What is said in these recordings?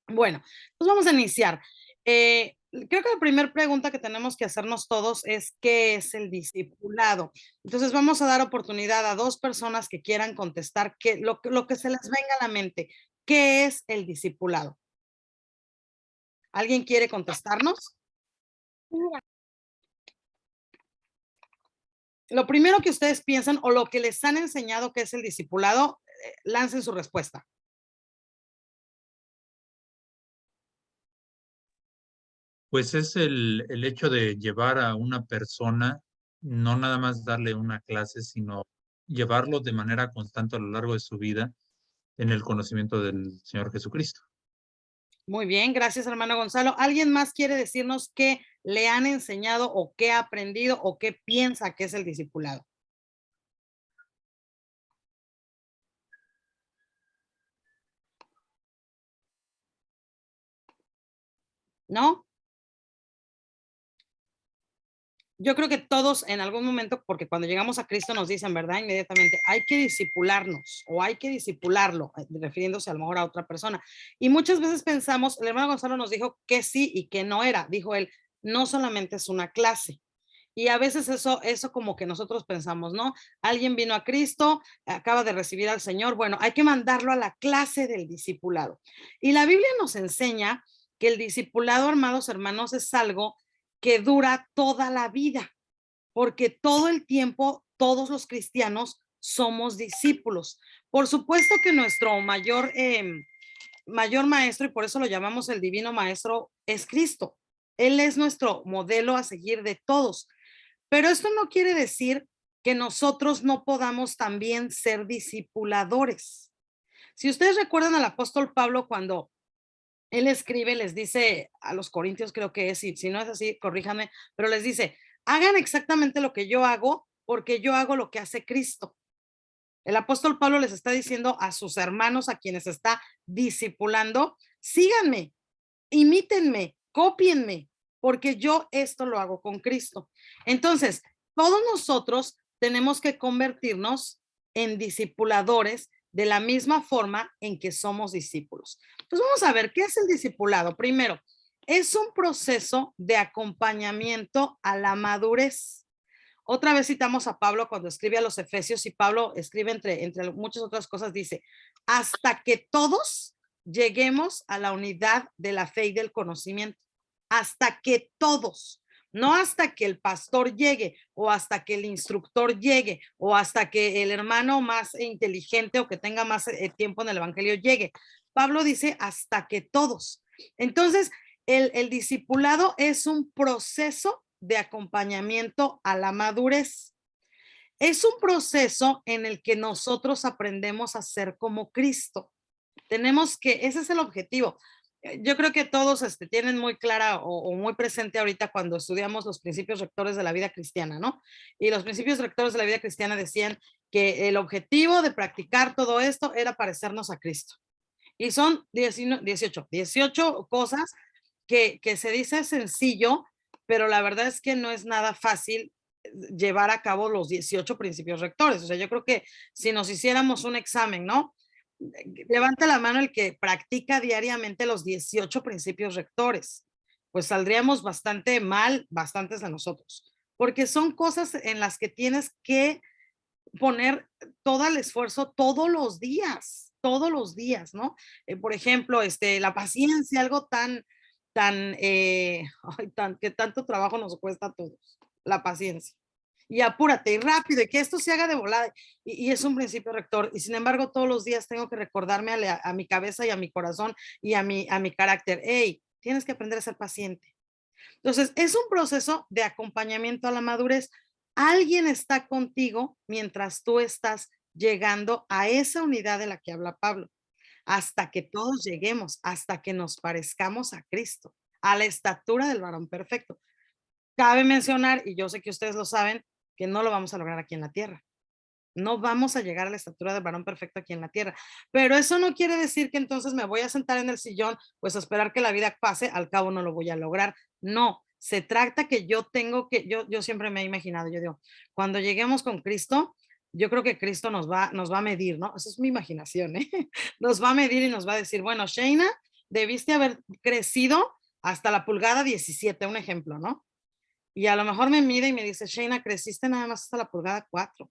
Bueno, pues vamos a iniciar. Creo que la primera pregunta que tenemos que hacernos todos es, ¿qué es el discipulado? Entonces vamos a dar oportunidad a 2 personas que quieran contestar lo que se les venga a la mente. ¿Qué es el discipulado? ¿Alguien quiere contestarnos? Mira, Lo primero que ustedes piensan o lo que les han enseñado que es el discipulado, lancen su respuesta. Pues es el hecho de llevar a una persona, no nada más darle una clase, sino llevarlo de manera constante a lo largo de su vida en el conocimiento del Señor Jesucristo. Muy bien, gracias, hermano Gonzalo. ¿Alguien más quiere decirnos qué le han enseñado o qué ha aprendido o qué piensa que es el discipulado? ¿No? Yo creo que todos en algún momento, porque cuando llegamos a Cristo nos dicen, ¿verdad? Inmediatamente, hay que disipularnos o hay que disipularlo, refiriéndose a lo mejor a otra persona. Y muchas veces pensamos, el hermano Gonzalo nos dijo que sí y que no era. Dijo él, no solamente es una clase. Y a veces eso como que nosotros pensamos, ¿no? Alguien vino a Cristo, acaba de recibir al Señor, bueno, hay que mandarlo a la clase del discipulado. Y la Biblia nos enseña que el discipulado, amados hermanos, es algo que dura toda la vida, porque todo el tiempo todos los cristianos somos discípulos. Por supuesto que nuestro mayor maestro, y por eso lo llamamos el divino maestro, es Cristo. Él es nuestro modelo a seguir de todos. Pero esto no quiere decir que nosotros no podamos también ser discipuladores. Si ustedes recuerdan al apóstol Pablo cuando él escribe, les dice a los corintios, creo que es, y si no es así, corríjame, pero les dice, hagan exactamente lo que yo hago, porque yo hago lo que hace Cristo. El apóstol Pablo les está diciendo a sus hermanos, a quienes está discipulando, síganme, imítenme, cópienme, porque yo esto lo hago con Cristo. Entonces, todos nosotros tenemos que convertirnos en discipuladores de la misma forma en que somos discípulos. Entonces, vamos a ver, ¿qué es el discipulado? Primero, es un proceso de acompañamiento a la madurez. Otra vez citamos a Pablo cuando escribe a los Efesios y Pablo escribe entre muchas otras cosas, dice, hasta que todos lleguemos a la unidad de la fe y del conocimiento, hasta que todos, no hasta que el pastor llegue o hasta que el instructor llegue o hasta que el hermano más inteligente o que tenga más tiempo en el evangelio llegue. Pablo dice hasta que todos. Entonces, el discipulado es un proceso de acompañamiento a la madurez. Es un proceso en el que nosotros aprendemos a ser como Cristo. Tenemos que, ese es el objetivo. Yo creo que todos tienen muy clara o muy presente ahorita cuando estudiamos los principios rectores de la vida cristiana, ¿no? Y los principios rectores de la vida cristiana decían que el objetivo de practicar todo esto era parecernos a Cristo. Y son 18 cosas que se dice sencillo, pero la verdad es que no es nada fácil llevar a cabo los 18 principios rectores. O sea, yo creo que si nos hiciéramos un examen, ¿no? Levanta la mano el que practica diariamente los 18 principios rectores. Pues saldríamos bastante mal, bastantes de nosotros, porque son cosas en las que tienes que poner todo el esfuerzo todos los días, ¿no? Por ejemplo, la paciencia, algo que tanto trabajo nos cuesta a todos, la paciencia. Y apúrate y rápido y que esto se haga de volada. Y es un principio rector. Y sin embargo, todos los días tengo que recordarme a mi cabeza y a mi corazón y a mi carácter. Hey, tienes que aprender a ser paciente. Entonces, es un proceso de acompañamiento a la madurez. Alguien está contigo mientras tú estás llegando a esa unidad de la que habla Pablo, hasta que todos lleguemos, hasta que nos parezcamos a Cristo, a la estatura del varón perfecto. Cabe mencionar, y yo sé que ustedes lo saben, que no lo vamos a lograr aquí en la tierra. No vamos a llegar a la estatura del varón perfecto aquí en la tierra. Pero eso no quiere decir que entonces me voy a sentar en el sillón, pues a esperar que la vida pase, al cabo no lo voy a lograr. No, se trata que yo siempre me he imaginado, yo digo, cuando lleguemos con Cristo, yo creo que Cristo nos va a medir, ¿no? Esa es mi imaginación, ¿eh? Nos va a medir y nos va a decir, bueno, Sheina, debiste haber crecido hasta la pulgada 17, un ejemplo, ¿no? Y a lo mejor me mira y me dice, Sheina, creciste nada más hasta la pulgada 4.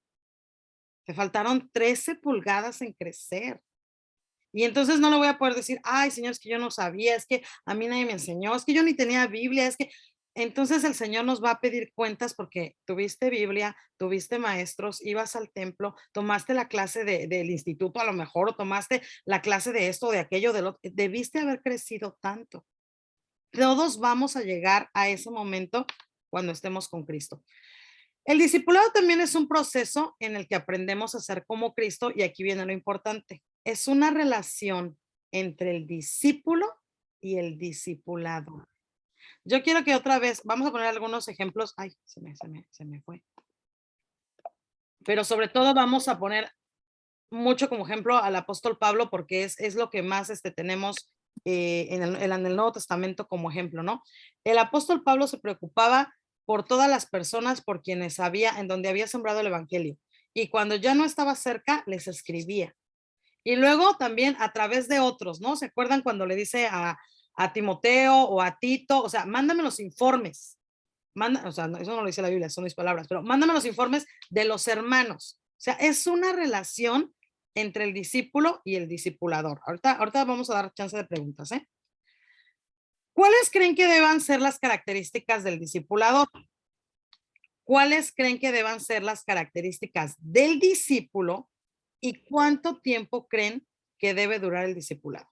Te faltaron 13 pulgadas en crecer. Y entonces no le voy a poder decir, ay, Señor, es que yo no sabía, es que a mí nadie me enseñó, es que yo ni tenía Biblia, es que... Entonces el Señor nos va a pedir cuentas porque tuviste Biblia, tuviste maestros, ibas al templo, tomaste la clase del instituto a lo mejor, o tomaste la clase de esto, de aquello, de lo... Debiste haber crecido tanto. Todos vamos a llegar a ese momento cuando estemos con Cristo. El discipulado también es un proceso en el que aprendemos a ser como Cristo, y aquí viene lo importante. Es una relación entre el discípulo y el discipulado. Yo quiero que otra vez, vamos a poner algunos ejemplos. Ay, se me fue. Pero sobre todo vamos a poner mucho como ejemplo al apóstol Pablo, porque es lo que más tenemos en el Nuevo Testamento como ejemplo, ¿no? El apóstol Pablo se preocupaba por todas las personas por quienes en donde había sembrado el evangelio. Y cuando ya no estaba cerca, les escribía. Y luego también a través de otros, ¿no? ¿Se acuerdan cuando le dice a Timoteo o a Tito? O sea, mándame los informes. O sea, eso no lo dice la Biblia, son mis palabras, pero mándame los informes de los hermanos. O sea, es una relación entre el discípulo y el discipulador. Ahorita vamos a dar chance de preguntas, ¿eh? ¿Cuáles creen que deban ser las características del discipulador? ¿Cuáles creen que deban ser las características del discípulo y cuánto tiempo creen que debe durar el discipulado?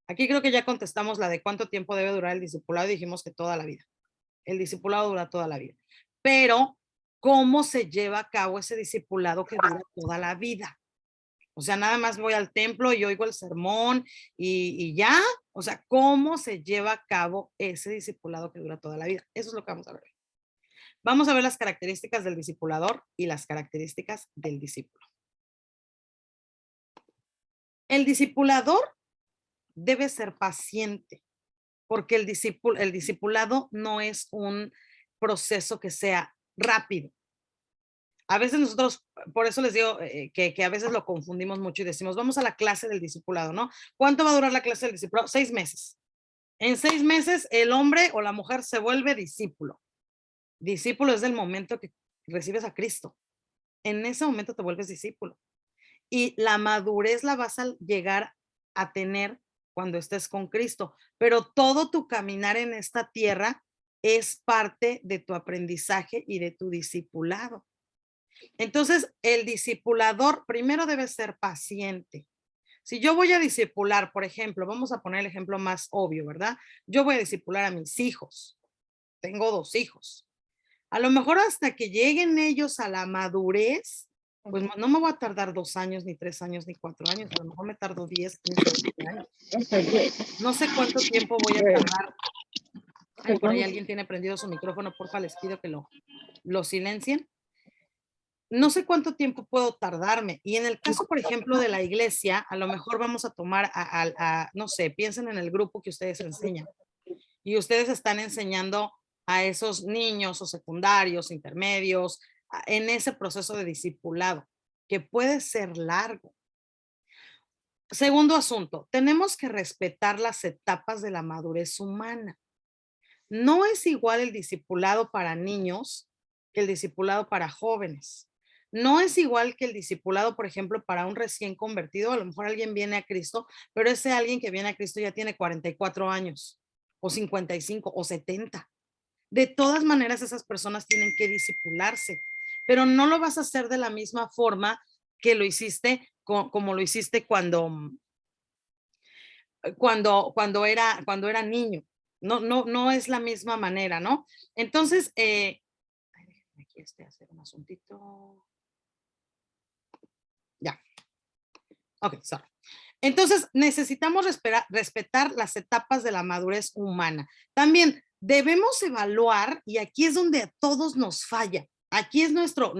Aquí creo que ya contestamos la de cuánto tiempo debe durar el discipulado y dijimos que toda la vida. El discipulado dura toda la vida. Pero, ¿cómo se lleva a cabo ese discipulado que dura toda la vida? O sea, nada más voy al templo y oigo el sermón y ya. O sea, ¿cómo se lleva a cabo ese discipulado que dura toda la vida? Eso es lo que vamos a ver. Vamos a ver las características del discipulador y las características del discípulo. El discipulador debe ser paciente, porque el discipulado no es un proceso que sea rápido. A veces nosotros, por eso les digo que a veces lo confundimos mucho y decimos, vamos a la clase del discipulado, ¿no? ¿Cuánto va a durar la clase del discipulado? 6 meses. En 6 meses el hombre o la mujer se vuelve discípulo. Discípulo es el momento que recibes a Cristo. En ese momento te vuelves discípulo. Y la madurez la vas a llegar a tener cuando estés con Cristo. Pero todo tu caminar en esta tierra es parte de tu aprendizaje y de tu discipulado. Entonces, el discipulador primero debe ser paciente. Si yo voy a discipular, por ejemplo, vamos a poner el ejemplo más obvio, ¿verdad? Yo voy a discipular a mis hijos. Tengo 2 hijos. A lo mejor hasta que lleguen ellos a la madurez, pues no me voy a tardar 2 años, ni 3 años, ni 4 años. A lo mejor me tardo 10, 15, 20 años. No sé cuánto tiempo voy a tardar. Ay, por ahí alguien tiene prendido su micrófono, porfa, les pido que lo silencien. No sé cuánto tiempo puedo tardarme. Y en el caso, por ejemplo, de la iglesia, a lo mejor vamos a tomar no sé, piensen en el grupo que ustedes enseñan. Y ustedes están enseñando a esos niños o secundarios, intermedios, en ese proceso de discipulado, que puede ser largo. Segundo asunto, tenemos que respetar las etapas de la madurez humana. No es igual el discipulado para niños que el discipulado para jóvenes. No es igual que el discipulado, por ejemplo, para un recién convertido. A lo mejor alguien viene a Cristo, pero ese alguien que viene a Cristo ya tiene 44 años, o 55, o 70. De todas maneras, esas personas tienen que discipularse, pero no lo vas a hacer de la misma forma que lo hiciste, como lo hiciste cuando era niño. No es la misma manera, ¿no? Entonces, aquí hacer un asuntito. Ya. Ok, sorry. Entonces, necesitamos respetar las etapas de la madurez humana. También debemos evaluar, y aquí es donde a todos nos falla. Aquí es nuestro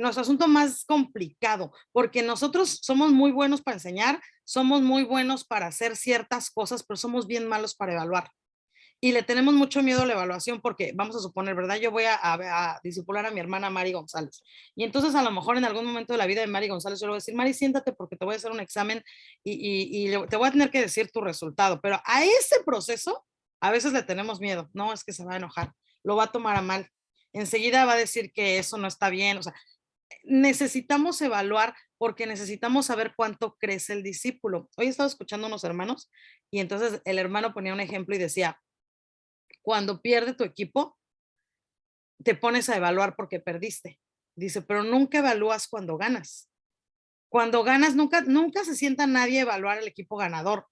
asunto más complicado, porque nosotros somos muy buenos para enseñar, somos muy buenos para hacer ciertas cosas, pero somos bien malos para evaluar. y le tenemos mucho miedo a la evaluación porque vamos a suponer, ¿verdad? Yo voy a discipular a mi hermana Mari González. Y entonces a lo mejor en algún momento de la vida de Mari González yo le voy a decir, Mari, siéntate porque te voy a hacer un examen y te voy a tener que decir tu resultado. Pero a ese proceso a veces le tenemos miedo. No, es que se va a enojar, lo va a tomar a mal. Enseguida va a decir que eso no está bien. O sea, necesitamos evaluar porque necesitamos saber cuánto crece el discípulo. Hoy he estado escuchando a unos hermanos y entonces el hermano ponía un ejemplo y decía, cuando pierde tu equipo, te pones a evaluar porque perdiste. Dice, pero nunca evalúas cuando ganas. Cuando ganas, nunca se sienta nadie a evaluar el equipo ganador.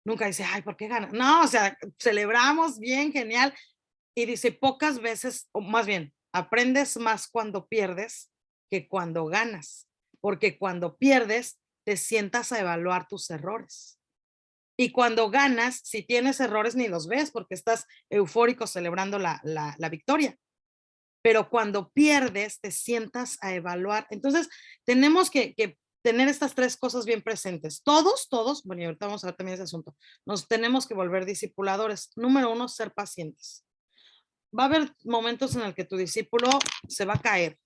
Nunca dice, ay, ¿por qué gana? No, o sea, celebramos bien, genial. Y dice, pocas veces, o más bien, aprendes más cuando pierdes que cuando ganas. Porque cuando pierdes, te sientas a evaluar tus errores. Y cuando ganas, si tienes errores, ni los ves porque estás eufórico celebrando la victoria. Pero cuando pierdes, te sientas a evaluar. Entonces, tenemos que tener estas tres cosas bien presentes. Todos, bueno, y ahorita vamos a ver también ese asunto, nos tenemos que volver discipuladores. Número uno, ser pacientes. Va a haber momentos en el que tu discípulo se va a caer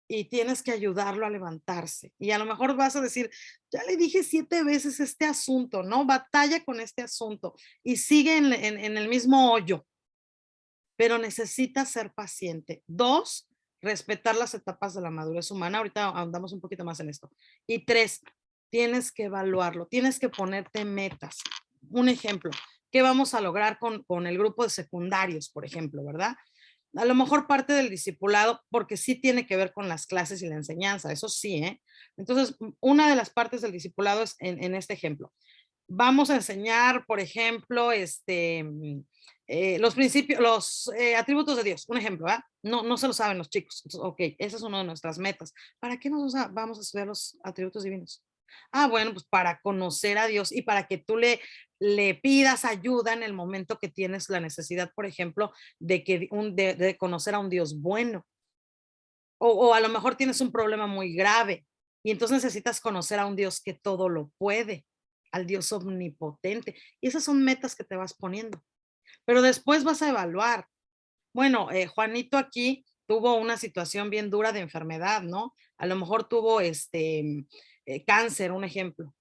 y tienes que ayudarlo a levantarse. Y a lo mejor vas a decir, ya le dije 7 veces este asunto, ¿no? Batalla con este asunto y sigue en el mismo hoyo, pero necesitas ser paciente. 2, respetar las etapas de la madurez humana. Ahorita andamos un poquito más en esto. Y 3, tienes que evaluarlo, tienes que ponerte metas. Un ejemplo, ¿qué vamos a lograr con el grupo de secundarios, por ejemplo, verdad? A lo mejor parte del discipulado, porque sí tiene que ver con las clases y la enseñanza, eso sí, ¿eh? Entonces, una de las partes del discipulado es en este ejemplo. Vamos a enseñar, por ejemplo, los principios, los atributos de Dios, un ejemplo, ¿verdad? No se lo saben los chicos. Entonces, ok, esa es una de nuestras metas. ¿Para qué nos vamos a estudiar los atributos divinos? Ah, bueno, pues para conocer a Dios y para que tú le pidas ayuda en el momento que tienes la necesidad, por ejemplo, de conocer a un Dios bueno. O a lo mejor tienes un problema muy grave y entonces necesitas conocer a un Dios que todo lo puede, al Dios omnipotente. Y esas son metas que te vas poniendo. Pero después vas a evaluar. Bueno, Juanito aquí tuvo una situación bien dura de enfermedad, ¿no? A lo mejor tuvo cáncer, un ejemplo.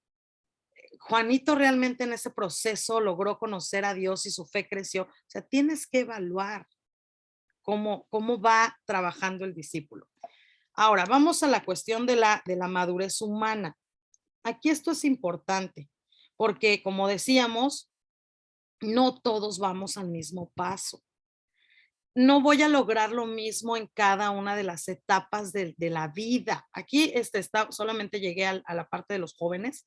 Juanito realmente en ese proceso logró conocer a Dios y su fe creció. O sea, tienes que evaluar cómo va trabajando el discípulo. Ahora, vamos a la cuestión de la madurez humana. Aquí esto es importante, porque como decíamos, no todos vamos al mismo paso. No voy a lograr lo mismo en cada una de las etapas de la vida. Aquí solamente llegué a la parte de los jóvenes.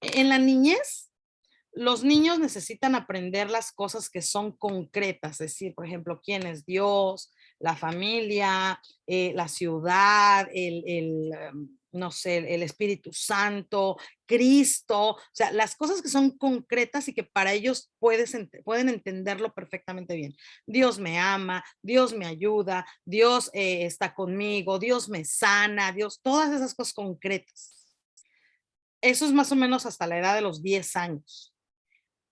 En la niñez, los niños necesitan aprender las cosas que son concretas, es decir, por ejemplo, quién es Dios, la familia, la ciudad, no sé, el Espíritu Santo, Cristo, o sea, las cosas que son concretas y que para ellos pueden entenderlo perfectamente bien. Dios me ama, Dios me ayuda, Dios está conmigo, Dios me sana, Dios, todas esas cosas concretas. Eso es más o menos hasta la edad de los 10 años.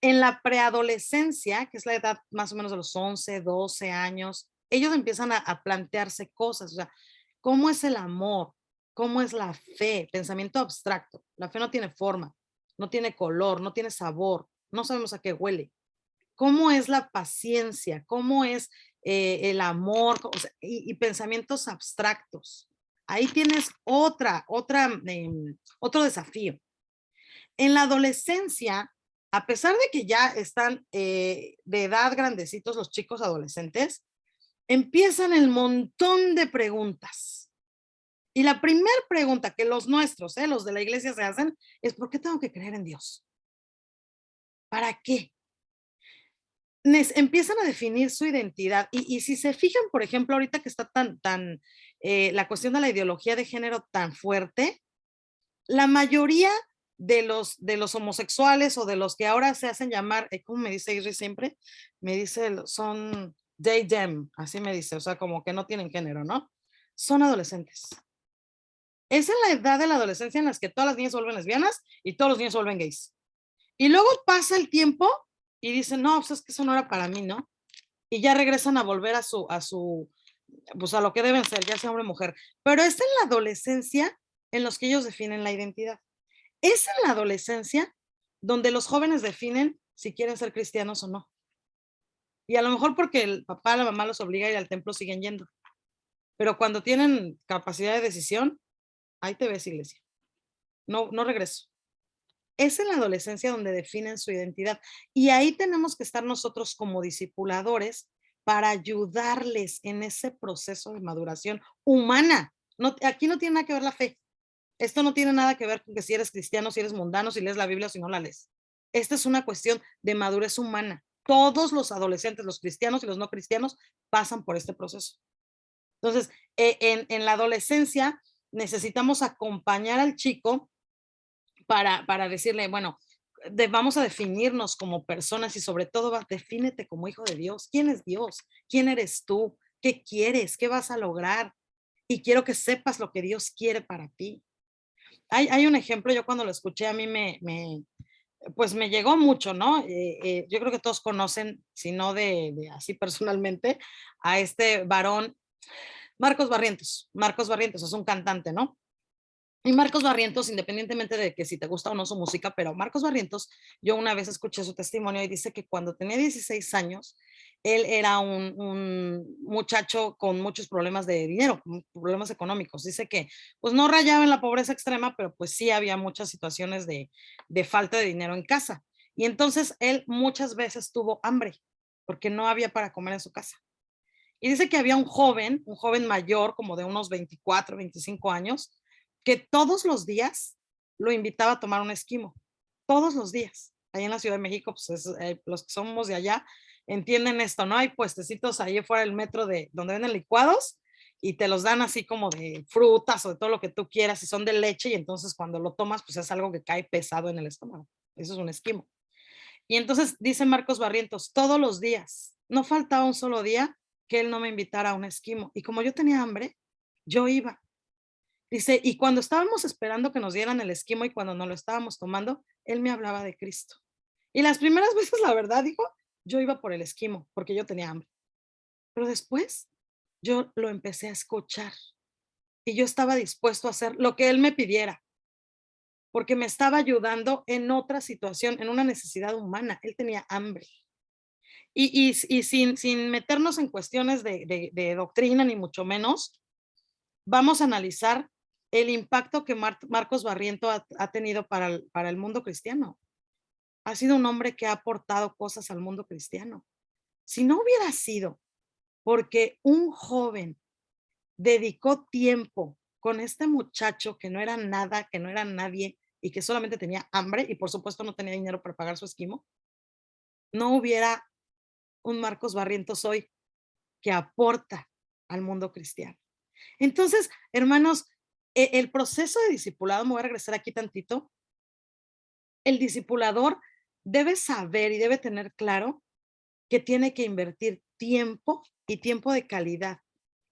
En la preadolescencia, que es la edad más o menos de los 11, 12 años, ellos empiezan a plantearse cosas, o sea, ¿cómo es el amor? ¿Cómo es la fe? Pensamiento abstracto. La fe no tiene forma, no tiene color, no tiene sabor, no sabemos a qué huele. ¿Cómo es la paciencia? ¿Cómo es el amor? O sea, y pensamientos abstractos. Ahí tienes otro desafío. En la adolescencia, a pesar de que ya están de edad grandecitos los chicos adolescentes, empiezan el montón de preguntas. Y la primera pregunta que los nuestros, los de la iglesia se hacen es, ¿por qué tengo que creer en Dios? ¿Para qué? Empiezan a definir su identidad. Y si se fijan, por ejemplo, ahorita que está tan la cuestión de la ideología de género tan fuerte, la mayoría de los homosexuales o de los que ahora se hacen llamar, ¿cómo me dice Iris siempre? Me dice, son they, them, así me dice, o sea, como que no tienen género, ¿no? Son adolescentes. Es en la edad de la adolescencia en las que todas las niñas se vuelven lesbianas y todos los niños se vuelven gays. Y luego pasa el tiempo y dicen, no, pues es que eso no era para mí, ¿no? Y ya regresan a volver pues a lo que deben ser, ya sea hombre o mujer. Pero es en la adolescencia en los que ellos definen la identidad. Es en la adolescencia donde los jóvenes definen si quieren ser cristianos o no. Y a lo mejor porque el papá, la mamá los obliga a ir al templo, siguen yendo. Pero cuando tienen capacidad de decisión, ahí te ves, iglesia. No, no regreso. Es en la adolescencia donde definen su identidad. Y ahí tenemos que estar nosotros como discipuladores para ayudarles en ese proceso de maduración humana. No, aquí no tiene nada que ver la fe. Esto no tiene nada que ver con que si eres cristiano, si eres mundano, si lees la Biblia o si no la lees. Esta es una cuestión de madurez humana. Todos los adolescentes, los cristianos y los no cristianos, pasan por este proceso. Entonces, en la adolescencia necesitamos acompañar al chico para decirle, bueno, vamos a definirnos como personas y sobre todo defínete como hijo de Dios. ¿Quién es Dios? ¿Quién eres tú? ¿Qué quieres? ¿Qué vas a lograr? Y quiero que sepas lo que Dios quiere para ti. Hay un ejemplo, yo cuando lo escuché a mí pues me llegó mucho, ¿no? Yo creo que todos conocen, si no de así personalmente, a este varón, Marcos Barrientos. Marcos Barrientos es un cantante, ¿no? Y Marcos Barrientos, independientemente de que si te gusta o no su música, pero Marcos Barrientos, yo una vez escuché su testimonio y dice que cuando tenía 16 años, él era un muchacho con muchos problemas de dinero, problemas económicos. Dice que pues no rayaba en la pobreza extrema, pero pues sí había muchas situaciones de falta de dinero en casa. Y entonces él muchas veces tuvo hambre porque no había para comer en su casa. Y dice que había un joven mayor, como de unos 24, 25 años, que todos los días lo invitaba a tomar un esquimo. Todos los días. Ahí en la Ciudad de México, pues los que somos de allá entienden esto, ¿no? Hay puestecitos ahí fuera del metro donde venden licuados y te los dan así como de frutas o de todo lo que tú quieras y son de leche y entonces cuando lo tomas, pues es algo que cae pesado en el estómago. Eso es un esquimo. Y entonces dice Marcos Barrientos, todos los días, no faltaba un solo día que él no me invitara a un esquimo. Y como yo tenía hambre, yo iba. Dice, y cuando estábamos esperando que nos dieran el esquimo y cuando nos lo estábamos tomando, él me hablaba de Cristo. Y las primeras veces, la verdad, dijo, yo iba por el esquimo porque yo tenía hambre. Pero después yo lo empecé a escuchar y yo estaba dispuesto a hacer lo que él me pidiera porque me estaba ayudando en otra situación, en una necesidad humana. Él tenía hambre. Y sin meternos en cuestiones de doctrina, ni mucho menos, vamos a analizar el impacto que Marcos Barriento ha tenido para el mundo cristiano. Ha sido un hombre que ha aportado cosas al mundo cristiano. Si no hubiera sido porque un joven dedicó tiempo con este muchacho que no era nada, que no era nadie y que solamente tenía hambre y por supuesto no tenía dinero para pagar su esquimo, no hubiera un Marcos Barrientos hoy que aporta al mundo cristiano. Entonces, hermanos, el proceso de discipulado, me voy a regresar aquí tantito, el discipulador debe saber y debe tener claro que tiene que invertir tiempo y tiempo de calidad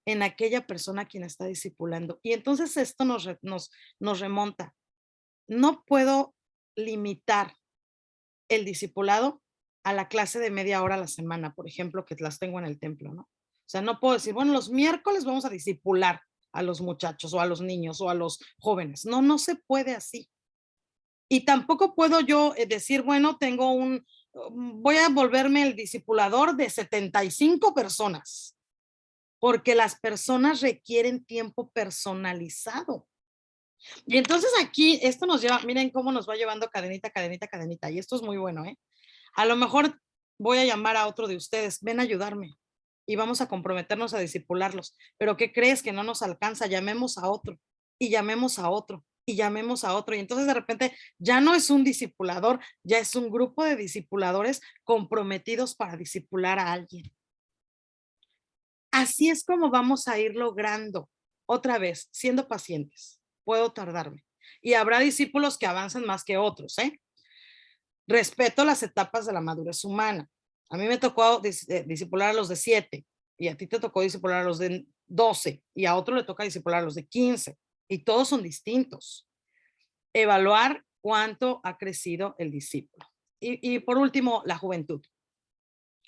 en aquella persona a quien está discipulando. Y entonces esto nos remonta. No puedo limitar el discipulado a la clase de media hora a la semana, por ejemplo, que las tengo en el templo, ¿no? O sea, no puedo decir, bueno, los miércoles vamos a discipular a los muchachos o a los niños o a los jóvenes. No, no se puede así. Y tampoco puedo yo decir, bueno, voy a volverme el discipulador de 75 personas, porque las personas requieren tiempo personalizado. Y entonces aquí, esto nos lleva, miren cómo nos va llevando cadenita, cadenita, cadenita. Y esto es muy bueno, ¿eh? A lo mejor voy a llamar a otro de ustedes, ven a ayudarme y vamos a comprometernos a discipularlos. Pero ¿qué crees? Que no nos alcanza, llamemos a otro y llamemos a otro y llamemos a otro. Y entonces de repente ya no es un discipulador, ya es un grupo de discipuladores comprometidos para discipular a alguien. Así es como vamos a ir logrando, otra vez, siendo pacientes. Puedo tardarme. Y habrá discípulos que avancen más que otros, ¿eh? Respeto las etapas de la madurez humana. A mí me tocó discipular a los de 7 y a ti te tocó discipular a los de 12 y a otro le toca discipular a los de 15 y todos son distintos. Evaluar cuánto ha crecido el discípulo. Y por último, la juventud.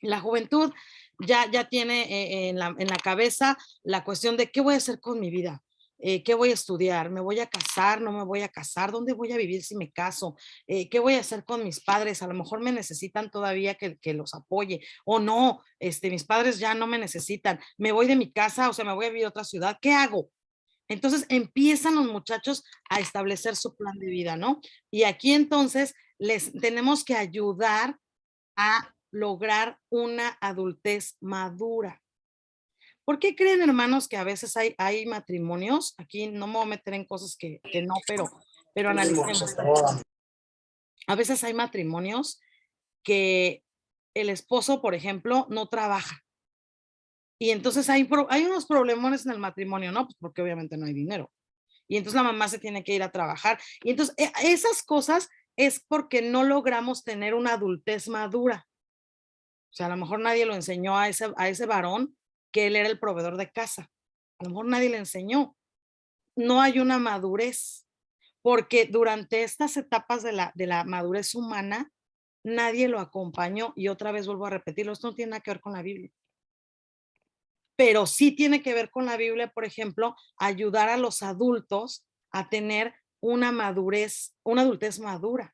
La juventud ya tiene en la cabeza la cuestión de qué voy a hacer con mi vida, qué voy a estudiar, me voy a casar, no me voy a casar, dónde voy a vivir si me caso, qué voy a hacer con mis padres, a lo mejor me necesitan todavía que los apoye o no, mis padres ya no me necesitan, me voy de mi casa, o sea, me voy a vivir a otra ciudad, ¿qué hago? Entonces empiezan los muchachos a establecer su plan de vida, ¿no? Y aquí entonces les tenemos que ayudar a lograr una adultez madura. ¿Por qué creen, hermanos, que a veces hay matrimonios? Aquí no me voy a meter en cosas que no, pero analicemos. A veces hay matrimonios que el esposo, por ejemplo, no trabaja. Y entonces hay unos problemones en el matrimonio, ¿no? Pues porque obviamente no hay dinero. Y entonces la mamá se tiene que ir a trabajar. Y entonces esas cosas es porque no logramos tener una adultez madura. O sea, a lo mejor nadie lo enseñó a ese varón que él era el proveedor de casa. A lo mejor nadie le enseñó. No hay una madurez, porque durante estas etapas de la madurez humana, nadie lo acompañó. Y otra vez vuelvo a repetirlo, esto no tiene nada que ver con la Biblia. Pero sí tiene que ver con la Biblia, por ejemplo, ayudar a los adultos a tener una madurez, una adultez madura.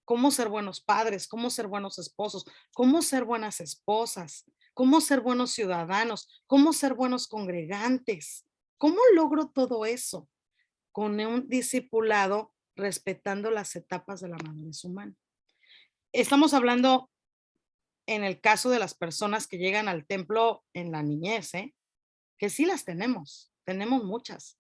Cómo ser buenos padres, cómo ser buenos esposos, cómo ser buenas esposas, cómo ser buenos ciudadanos, cómo ser buenos congregantes. ¿Cómo logro todo eso? Con un discipulado respetando las etapas de la madurez humana. Estamos hablando en el caso de las personas que llegan al templo en la niñez, ¿eh? Que sí las tenemos muchas.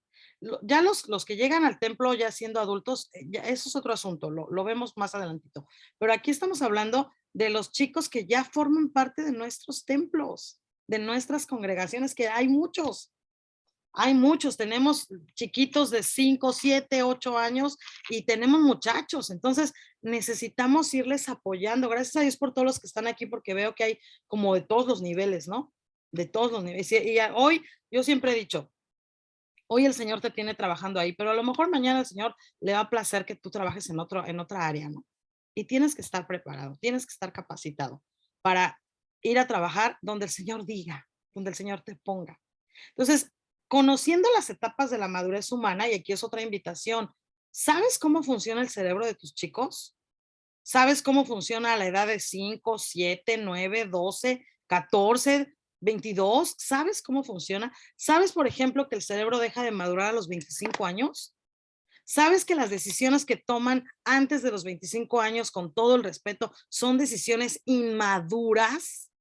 Ya los que llegan al templo ya siendo adultos, ya eso es otro asunto, lo vemos más adelantito. Pero aquí estamos hablando de los chicos que ya forman parte de nuestros templos, de nuestras congregaciones, que hay muchos, tenemos chiquitos de 5, 7, 8 años y tenemos muchachos, entonces necesitamos irles apoyando. Gracias a Dios por todos los que están aquí, porque veo que hay como de todos los niveles, ¿no? De todos los niveles. Y hoy, yo siempre he dicho, hoy el Señor te tiene trabajando ahí, pero a lo mejor mañana el Señor le va a placer que tú trabajes en otra área, ¿no? Y tienes que estar preparado, tienes que estar capacitado para ir a trabajar donde el Señor diga, donde el Señor te ponga. Entonces, conociendo las etapas de la madurez humana, y aquí es otra invitación, ¿sabes cómo funciona el cerebro de tus chicos? ¿Sabes cómo funciona a la edad de 5, 7, 9, 12, 14, 22? ¿Sabes cómo funciona? ¿Sabes, por ejemplo, que el cerebro deja de madurar a los 25 años? ¿Sabes que las decisiones que toman antes de los 25 años, con todo el respeto, son decisiones inmaduras?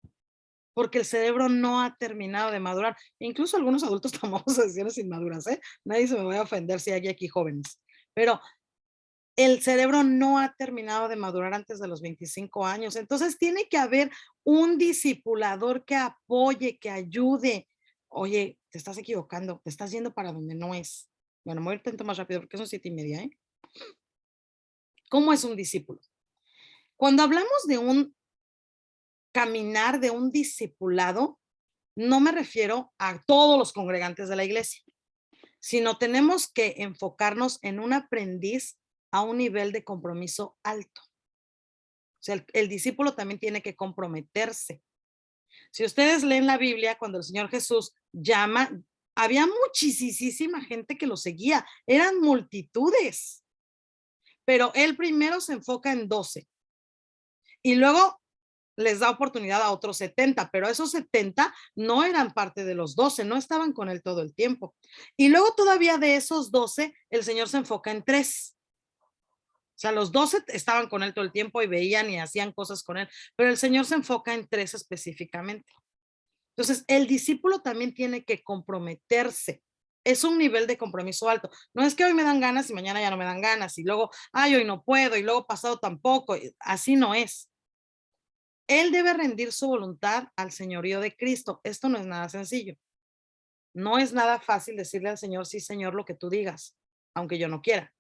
Porque el cerebro no ha terminado de madurar. Incluso algunos adultos tomamos decisiones inmaduras, ¿eh? Nadie se me va a ofender si hay aquí jóvenes. Pero el cerebro no ha terminado de madurar antes de los 25 años. Entonces tiene que haber un discipulador que apoye, que ayude. Oye, te estás equivocando, te estás yendo para donde no es. Bueno, me voy a ir tanto más rápido porque son 7:30, ¿eh? ¿Cómo es un discípulo? Cuando hablamos de un caminar, de un discipulado, no me refiero a todos los congregantes de la iglesia, sino tenemos que enfocarnos en un aprendiz a un nivel de compromiso alto. O sea, el discípulo también tiene que comprometerse. Si ustedes leen la Biblia, cuando el Señor Jesús llama, había muchísima gente que lo seguía, eran multitudes, pero él primero se enfoca en 12 y luego les da oportunidad a otros 70, pero esos 70 no eran parte de los 12, no estaban con él todo el tiempo. Y luego todavía de esos 12, el Señor se enfoca en 3. O sea, los 12 estaban con él todo el tiempo y veían y hacían cosas con él, pero el Señor se enfoca en 3 específicamente. Entonces, el discípulo también tiene que comprometerse. Es un nivel de compromiso alto. No es que hoy me dan ganas y mañana ya no me dan ganas y luego, ay, hoy no puedo y luego pasado tampoco. Así no es. Él debe rendir su voluntad al señorío de Cristo. Esto no es nada sencillo. No es nada fácil decirle al Señor, sí, Señor, lo que tú digas, aunque yo no quiera.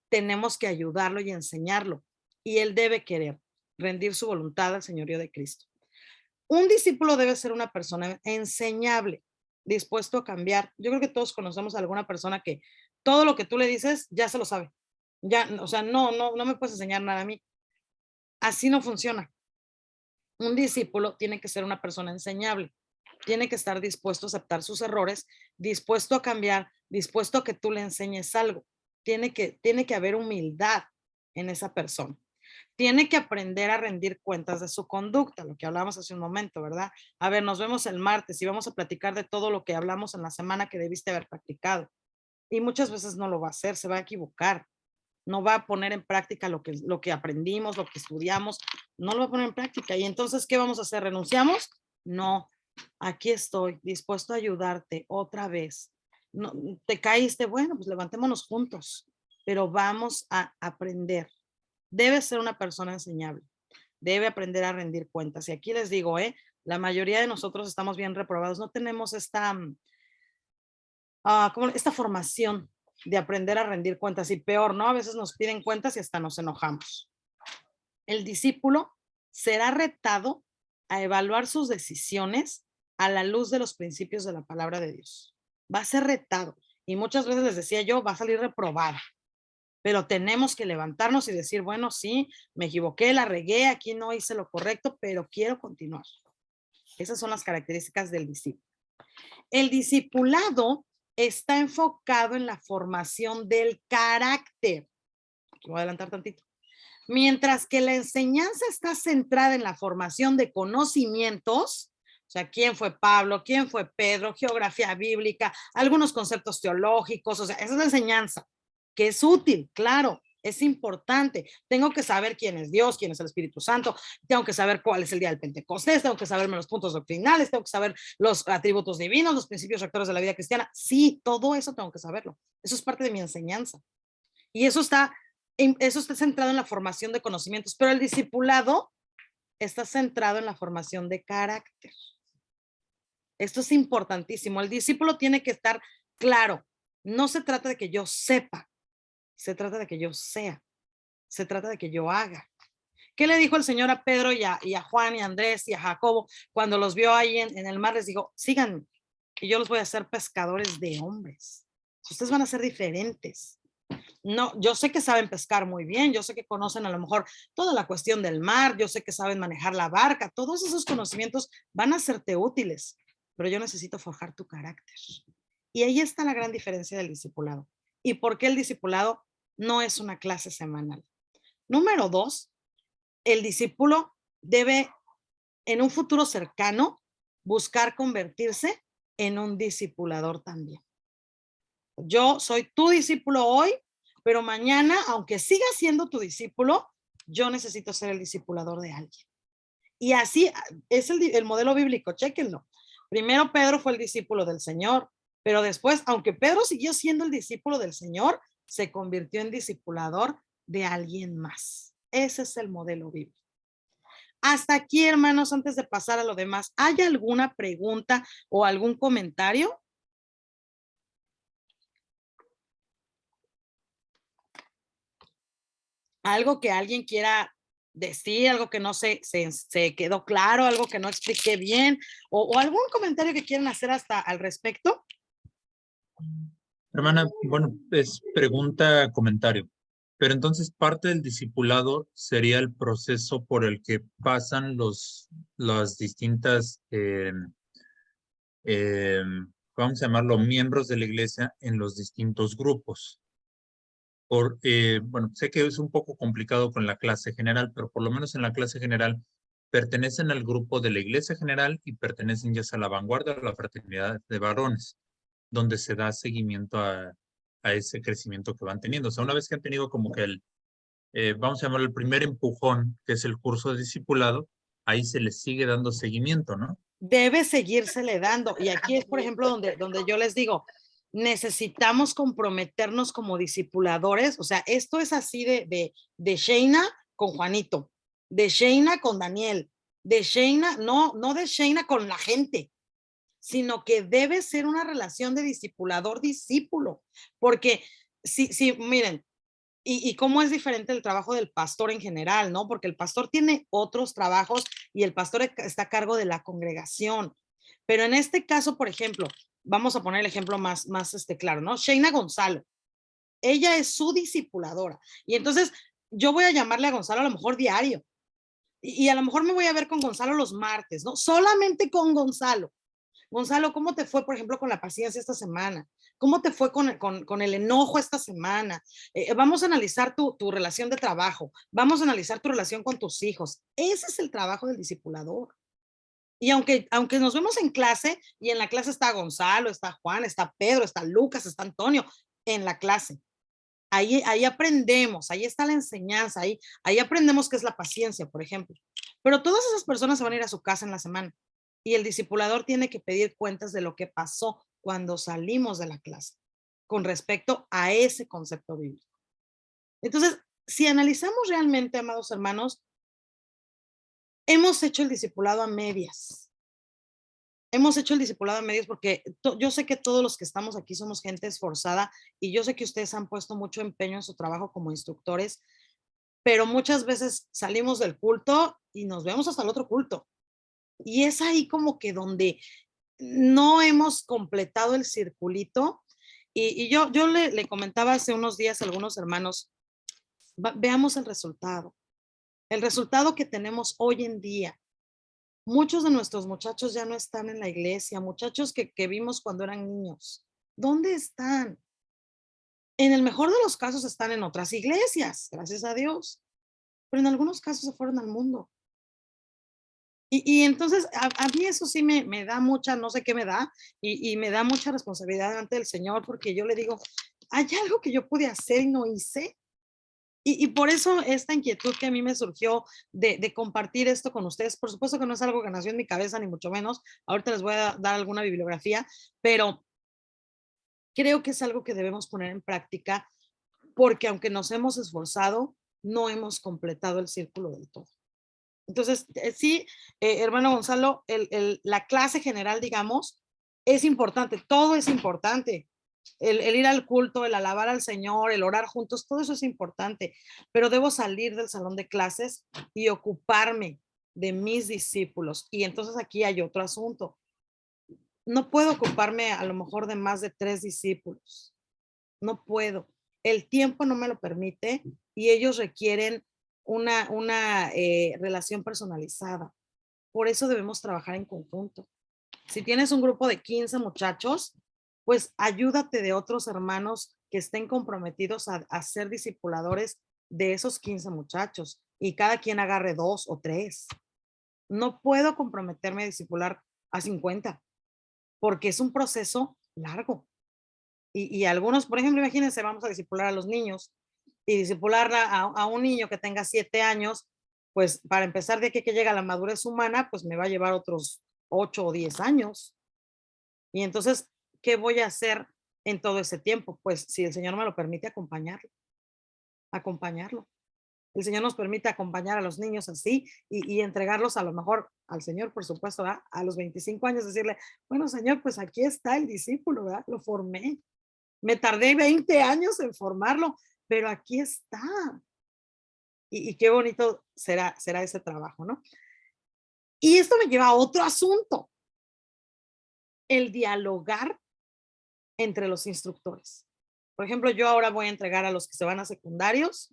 Tenemos que ayudarlo y enseñarlo. Y él debe querer rendir su voluntad al señorío de Cristo. Un discípulo debe ser una persona enseñable, dispuesto a cambiar. Yo creo que todos conocemos a alguna persona que todo lo que tú le dices ya se lo sabe. Ya, o sea, no me puedes enseñar nada a mí. Así no funciona. Un discípulo tiene que ser una persona enseñable, tiene que estar dispuesto a aceptar sus errores, dispuesto a cambiar, dispuesto a que tú le enseñes algo. Tiene que haber humildad en esa persona. Tiene que aprender a rendir cuentas de su conducta, lo que hablamos hace un momento, ¿verdad? A ver, nos vemos el martes y vamos a platicar de todo lo que hablamos en la semana que debiste haber practicado. Y muchas veces no lo va a hacer, se va a equivocar, no va a poner en práctica lo que aprendimos, lo que estudiamos, no lo va a poner en práctica. Y entonces, ¿qué vamos a hacer? ¿Renunciamos? No, aquí estoy, dispuesto a ayudarte otra vez. No, te caíste, bueno, pues levantémonos juntos, pero vamos a aprender. Debe ser una persona enseñable, debe aprender a rendir cuentas. Y aquí les digo, la mayoría de nosotros estamos bien reprobados, no tenemos esta formación de aprender a rendir cuentas, y peor, ¿no? A veces nos piden cuentas y hasta nos enojamos. El discípulo será retado a evaluar sus decisiones a la luz de los principios de la palabra de Dios. Va a ser retado. Y muchas veces les decía yo, va a salir reprobada. Pero tenemos que levantarnos y decir, bueno, sí, me equivoqué, la regué, aquí no hice lo correcto, pero quiero continuar. Esas son las características del discípulo. El discipulado está enfocado en la formación del carácter. Aquí voy a adelantar tantito. Mientras que la enseñanza está centrada en la formación de conocimientos, o sea, quién fue Pablo, quién fue Pedro, geografía bíblica, algunos conceptos teológicos, o sea, esa es la enseñanza, que es útil, claro, es importante. Tengo que saber quién es Dios, quién es el Espíritu Santo, tengo que saber cuál es el día del Pentecostés, tengo que saberme los puntos doctrinales, tengo que saber los atributos divinos, los principios rectores de la vida cristiana. Sí, todo eso tengo que saberlo. Eso es parte de mi enseñanza. Y eso está centrado en la formación de conocimientos, pero el discipulado está centrado en la formación de carácter. Esto es importantísimo. El discípulo tiene que estar claro. No se trata de que yo sepa, se trata de que yo sea, se trata de que yo haga. ¿Qué le dijo el Señor a Pedro y a Juan y a Andrés y a Jacobo cuando los vio ahí en el mar? Les dijo, síganme y yo los voy a hacer pescadores de hombres. Ustedes van a ser diferentes. No, yo sé que saben pescar muy bien, yo sé que conocen a lo mejor toda la cuestión del mar, yo sé que saben manejar la barca, todos esos conocimientos van a serte útiles, pero yo necesito forjar tu carácter. Y ahí está la gran diferencia del discipulado. ¿Y por qué el discipulado no es una clase semanal? Número 2, el discípulo debe en un futuro cercano buscar convertirse en un discipulador también. Yo soy tu discípulo hoy, pero mañana, aunque siga siendo tu discípulo, yo necesito ser el discipulador de alguien. Y así es el modelo bíblico, chéquenlo. Primero Pedro fue el discípulo del Señor, pero después, aunque Pedro siguió siendo el discípulo del Señor, se convirtió en discipulador de alguien más. Ese es el modelo bíblico. Hasta aquí, hermanos, antes de pasar a lo demás, ¿hay alguna pregunta o algún comentario? Algo que alguien quiera decir, algo que no se quedó claro, algo que no expliqué bien, o algún comentario que quieran hacer hasta al respecto. Hermana, bueno, es pregunta, comentario. Pero entonces parte del discipulado sería el proceso por el que pasan las distintas, vamos a llamarlo, miembros de la iglesia en los distintos grupos. Bueno, sé que es un poco complicado con la clase general, pero por lo menos en la clase general pertenecen al grupo de la iglesia general y pertenecen ya sea a la vanguardia o a la fraternidad de varones, donde se da seguimiento a ese crecimiento que van teniendo. O sea, una vez que han tenido como que vamos a llamarlo el primer empujón, que es el curso de discipulado, ahí se les sigue dando seguimiento, ¿no? Debe seguírsele dando. Y aquí es, por ejemplo, donde yo les digo, necesitamos comprometernos como discipuladores. O sea, esto es así de Sheina con Juanito, de Sheina con Daniel, de Sheina, no de Sheina con la gente, sino que debe ser una relación de discipulador-discípulo. Porque si miren, y cómo es diferente el trabajo del pastor en general, ¿no? Porque el pastor tiene otros trabajos y el pastor está a cargo de la congregación. Pero en este caso, por ejemplo, vamos a poner el ejemplo más claro, ¿no? Sheina Gonzalo, ella es su discipuladora. Y entonces yo voy a llamarle a Gonzalo a lo mejor diario. Y a lo mejor me voy a ver con Gonzalo los martes, ¿no? Solamente con Gonzalo. Gonzalo, ¿cómo te fue, por ejemplo, con la paciencia esta semana? ¿Cómo te fue con el enojo esta semana? Vamos a analizar tu relación de trabajo, vamos a analizar tu relación con tus hijos. Ese es el trabajo del discipulador. Y aunque nos vemos en clase, y en la clase está Gonzalo, está Juan, está Pedro, está Lucas, está Antonio, en la clase. Ahí aprendemos, ahí está la enseñanza, ahí aprendemos qué es la paciencia, por ejemplo. Pero todas esas personas se van a ir a su casa en la semana y el discipulador tiene que pedir cuentas de lo que pasó cuando salimos de la clase con respecto a ese concepto bíblico. Entonces, si analizamos realmente, amados hermanos, hemos hecho el discipulado a medias. Hemos hecho el discipulado a medias porque yo sé que todos los que estamos aquí somos gente esforzada y yo sé que ustedes han puesto mucho empeño en su trabajo como instructores, pero muchas veces salimos del culto y nos vemos hasta el otro culto. Y es ahí como que donde no hemos completado el circulito. Y yo le comentaba hace unos días a algunos hermanos, veamos el resultado que tenemos hoy en día. Muchos de nuestros muchachos ya no están en la iglesia, muchachos que vimos cuando eran niños. ¿Dónde están? En el mejor de los casos están en otras iglesias, gracias a Dios, pero en algunos casos se fueron al mundo. Y entonces a mí eso sí me da mucha, no sé qué me da, y me da mucha responsabilidad ante el Señor, porque yo le digo, hay algo que yo pude hacer y no hice. Y por eso esta inquietud que a mí me surgió de compartir esto con ustedes, por supuesto que no es algo que nació en mi cabeza, ni mucho menos, ahorita les voy a dar alguna bibliografía, pero creo que es algo que debemos poner en práctica, porque aunque nos hemos esforzado, no hemos completado el círculo del todo. Entonces, sí, hermano Gonzalo, la clase general, digamos, es importante, todo es importante. El ir al culto, el alabar al Señor, el orar juntos, todo eso es importante, pero debo salir del salón de clases y ocuparme de mis discípulos. Y entonces aquí hay otro asunto. No puedo ocuparme a lo mejor de más de 3 discípulos. No puedo. El tiempo no me lo permite y ellos requieren una relación personalizada. Por eso debemos trabajar en conjunto. Si tienes un grupo de 15 muchachos, pues ayúdate de otros hermanos que estén comprometidos a ser discipuladores de esos 15 muchachos y cada quien agarre 2 o 3. No puedo comprometerme a discipular a 50 porque es un proceso largo. Y algunos, por ejemplo, imagínense, vamos a discipular a los niños y discipular a un niño que tenga 7 años, pues para empezar de que llega a la madurez humana, pues me va a llevar otros 8 o 10 años. Y entonces, ¿qué voy a hacer en todo ese tiempo? Pues si el Señor me lo permite, acompañarlo. El Señor nos permite acompañar a los niños así y entregarlos a lo mejor al Señor, por supuesto, ¿verdad? A los 25 años, decirle, bueno, Señor, pues aquí está el discípulo, ¿verdad? Lo formé. Me tardé 20 años en formarlo, pero aquí está. Y qué bonito será ese trabajo, ¿no? Y esto me lleva a otro asunto, el dialogar entre los instructores. Por ejemplo, yo ahora voy a entregar a los que se van a secundarios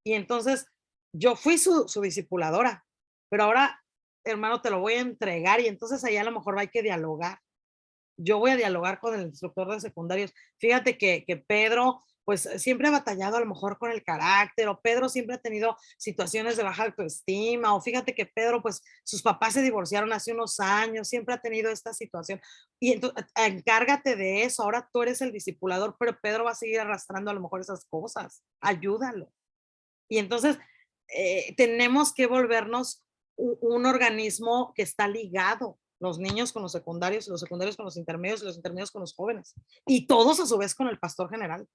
y entonces yo fui su discipuladora, pero ahora, hermano, te lo voy a entregar y entonces ahí a lo mejor hay que dialogar. Yo voy a dialogar con el instructor de secundarios. Fíjate que Pedro, pues siempre ha batallado a lo mejor con el carácter, o Pedro siempre ha tenido situaciones de baja autoestima, o fíjate que Pedro, pues sus papás se divorciaron hace unos años, siempre ha tenido esta situación. Y entonces, encárgate de eso, ahora tú eres el discipulador, pero Pedro va a seguir arrastrando a lo mejor esas cosas, ayúdalo. Y entonces, tenemos que volvernos un organismo que está ligado, los niños con los secundarios, los secundarios con los intermedios, los intermedios con los jóvenes, y todos a su vez con el pastor general,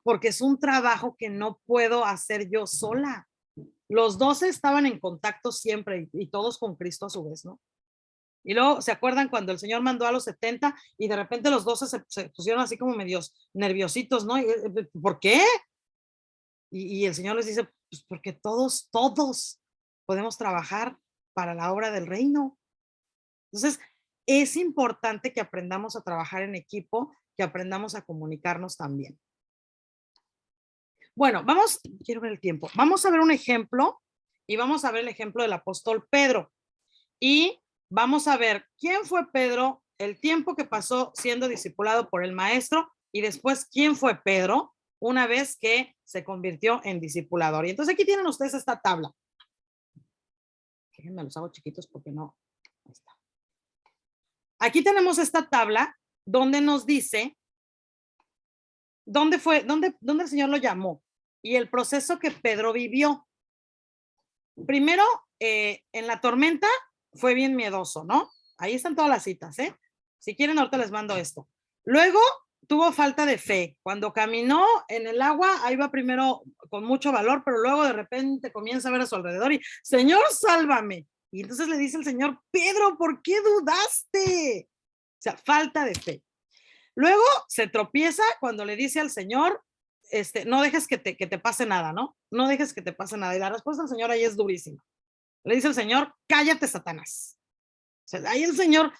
porque es un trabajo que no puedo hacer yo sola. Los 12 estaban en contacto siempre y todos con Cristo a su vez, ¿no? Y luego, ¿se acuerdan cuando el Señor mandó a los 70 y de repente los 12 se pusieron así como medios nerviositos, ¿no? ¿Por qué? Y el Señor les dice, pues porque todos podemos trabajar para la obra del reino. Entonces, es importante que aprendamos a trabajar en equipo, que aprendamos a comunicarnos también. Bueno, quiero ver el tiempo. Vamos a ver un ejemplo y vamos a ver el ejemplo del apóstol Pedro. Y vamos a ver quién fue Pedro, el tiempo que pasó siendo discipulado por el maestro y después quién fue Pedro una vez que se convirtió en discipulador. Y entonces aquí tienen ustedes esta tabla. Déjenme los hago chiquitos porque no. Ahí está. Aquí tenemos esta tabla donde nos dice dónde el Señor lo llamó y el proceso que Pedro vivió. Primero, en la tormenta fue bien miedoso, ¿no? Ahí están todas las citas, ¿eh? Si quieren, ahorita les mando esto. Luego tuvo falta de fe. Cuando caminó en el agua, ahí va primero con mucho valor, pero luego de repente comienza a ver a su alrededor y, Señor, sálvame. Y entonces le dice el Señor, Pedro, ¿por qué dudaste? O sea, falta de fe. Luego se tropieza cuando le dice al Señor, no dejes que te pase nada, ¿no? No dejes que te pase nada. Y la respuesta del Señor ahí es durísima. Le dice el Señor, cállate, Satanás. O sea, ahí el Señor,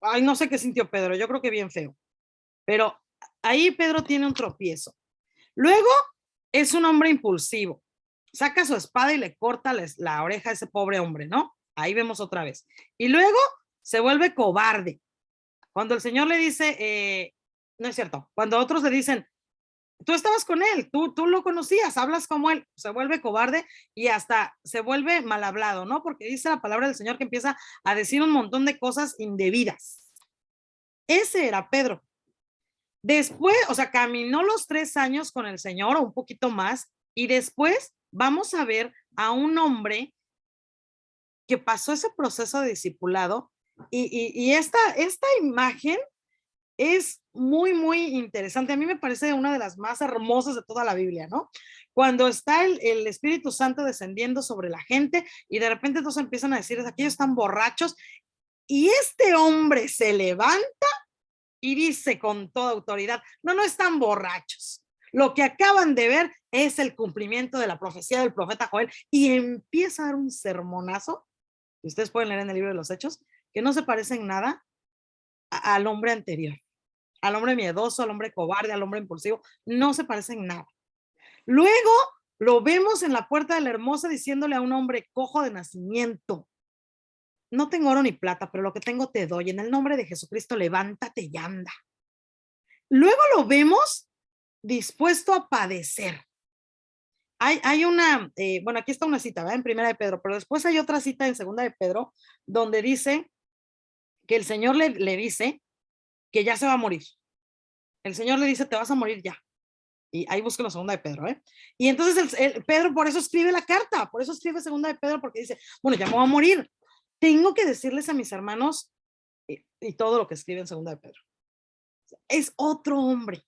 ay, no sé qué sintió Pedro, yo creo que bien feo. Pero ahí Pedro tiene un tropiezo. Luego es un hombre impulsivo. Saca su espada y le corta la oreja a ese pobre hombre, ¿no? Ahí vemos otra vez. Y luego se vuelve cobarde. Cuando el Señor le dice, no es cierto, cuando otros le dicen, tú estabas con él, tú lo conocías, hablas como él, se vuelve cobarde y hasta se vuelve mal hablado, ¿no? Porque dice la palabra del Señor que empieza a decir un montón de cosas indebidas. Ese era Pedro. Después, o sea, caminó los 3 años con el Señor o un poquito más y después vamos a ver a un hombre que pasó ese proceso de discipulado y esta imagen es muy, muy interesante. A mí me parece una de las más hermosas de toda la Biblia, ¿no? Cuando está el Espíritu Santo descendiendo sobre la gente y de repente todos empiezan a decir, aquellos están borrachos y este hombre se levanta y dice con toda autoridad, no están borrachos. Lo que acaban de ver es el cumplimiento de la profecía del profeta Joel y empieza a dar un sermonazo, y ustedes pueden leer en el libro de los Hechos, que no se parece en nada al hombre anterior, al hombre miedoso, al hombre cobarde, al hombre impulsivo, no se parece en nada. Luego lo vemos en la puerta de la hermosa diciéndole a un hombre cojo de nacimiento, no tengo oro ni plata, pero lo que tengo te doy. En el nombre de Jesucristo, levántate y anda. Luego lo vemos dispuesto a padecer. Hay una, bueno, aquí está una cita, ¿verdad? En Primera de Pedro, pero después hay otra cita en Segunda de Pedro, donde dice que el Señor le dice que ya se va a morir. El Señor le dice, te vas a morir ya. Y ahí busquen la Segunda de Pedro, ¿eh? Y entonces Pedro por eso escribe la carta, por eso escribe Segunda de Pedro, porque dice, bueno, ya me voy a morir. Tengo que decirles a mis hermanos y todo lo que escribe en Segunda de Pedro. Es otro hombre.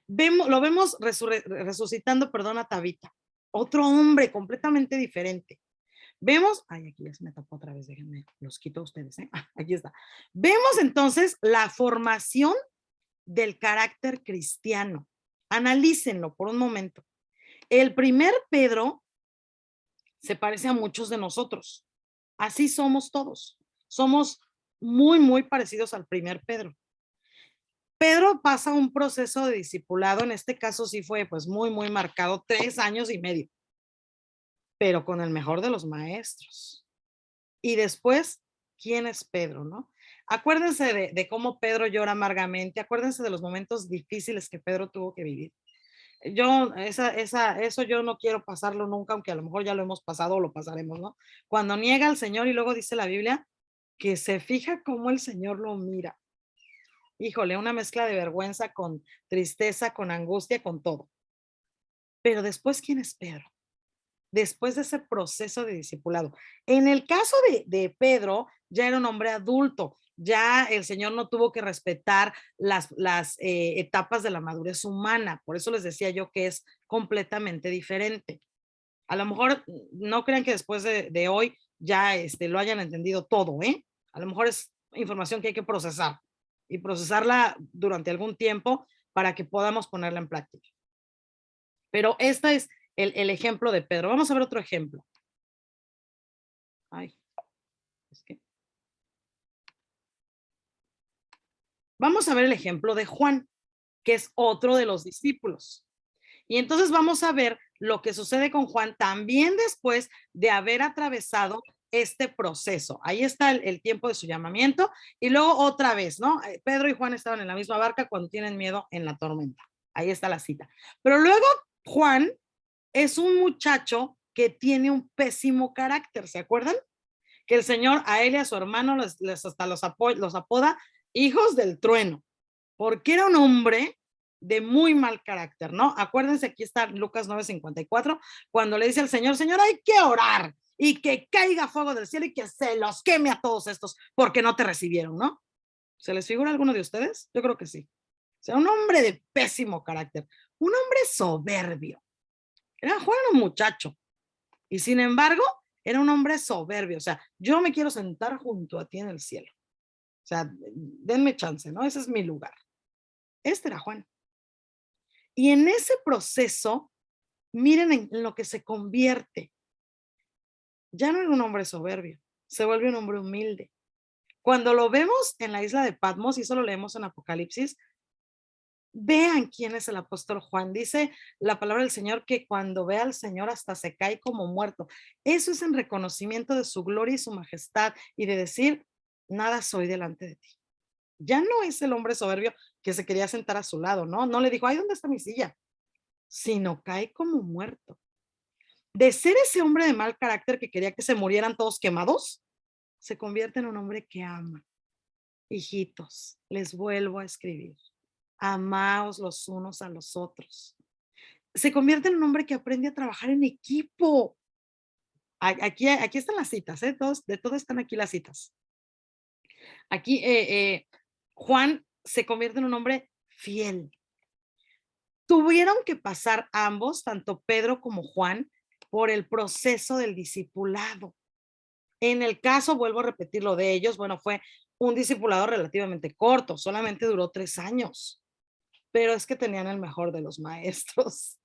Lo vemos resucitando, perdón, a Tabita. Otro hombre completamente diferente. Vemos, ay, aquí ya se me tapó otra vez, déjenme, los quito a ustedes, ¿eh? Aquí está. Vemos entonces la formación del carácter cristiano. Analícenlo por un momento. El primer Pedro se parece a muchos de nosotros. Así somos todos. Somos muy, muy parecidos al primer Pedro. Pedro pasa un proceso de discipulado, en este caso sí fue pues muy, muy marcado, 3 años y medio, pero con el mejor de los maestros. Y después, ¿quién es Pedro, no? Acuérdense de cómo Pedro llora amargamente, acuérdense de los momentos difíciles que Pedro tuvo que vivir. Eso yo no quiero pasarlo nunca, aunque a lo mejor ya lo hemos pasado o lo pasaremos, ¿no? Cuando niega al Señor y luego dice la Biblia que se fija cómo el Señor lo mira. Híjole, una mezcla de vergüenza con tristeza, con angustia, con todo. Pero después, ¿quién es Pedro? Después de ese proceso de discipulado. En el caso de Pedro, ya era un hombre adulto, ya el Señor no tuvo que respetar las etapas de la madurez humana, por eso les decía yo que es completamente diferente. A lo mejor no crean que después de hoy ya lo hayan entendido todo, ¿eh? A lo mejor es información que hay que procesar y procesarla durante algún tiempo para que podamos ponerla en práctica. Pero este es el ejemplo de Pedro. Vamos a ver otro ejemplo. Ay, es que... Vamos a ver el ejemplo de Juan, que es otro de los discípulos. Y entonces vamos a ver lo que sucede con Juan también después de haber atravesado este proceso. Ahí está el tiempo de su llamamiento y luego otra vez, ¿no? Pedro y Juan estaban en la misma barca cuando tienen miedo en la tormenta. Ahí está la cita. Pero luego Juan es un muchacho que tiene un pésimo carácter, ¿se acuerdan? Que el Señor a él y a su hermano hasta los apoda hijos del trueno, porque era un hombre de muy mal carácter, ¿no? Acuérdense, aquí está Lucas 9:54, cuando le dice al Señor, Señor, hay que orar y que caiga fuego del cielo y que se los queme a todos estos porque no te recibieron, ¿no? ¿Se les figura alguno de ustedes? Yo creo que sí. O sea, un hombre de pésimo carácter, un hombre soberbio. Era Juan un muchacho y sin embargo era un hombre soberbio. O sea, yo me quiero sentar junto a ti en el cielo. O sea, denme chance, ¿no? Ese es mi lugar. Este era Juan. Y en ese proceso, miren en lo que se convierte. Ya no era un hombre soberbio, se vuelve un hombre humilde. Cuando lo vemos en la isla de Patmos, y eso lo leemos en Apocalipsis, vean quién es el apóstol Juan. Dice la palabra del Señor que cuando ve al Señor hasta se cae como muerto. Eso es en reconocimiento de su gloria y su majestad y de decir, nada soy delante de ti. Ya no es el hombre soberbio que se quería sentar a su lado, ¿no? No le dijo, ay, ¿dónde está mi silla? Sino cae como muerto. De ser ese hombre de mal carácter que quería que se murieran todos quemados, se convierte en un hombre que ama. Hijitos, les vuelvo a escribir. Amaos los unos a los otros. Se convierte en un hombre que aprende a trabajar en equipo. Aquí están las citas, ¿eh? De todo están aquí las citas. Aquí Juan se convierte en un hombre fiel. Tuvieron que pasar ambos, tanto Pedro como Juan, por el proceso del discipulado. En el caso, vuelvo a repetir lo de ellos, bueno, fue un discipulado relativamente corto, solamente duró 3 años, pero es que tenían el mejor de los maestros.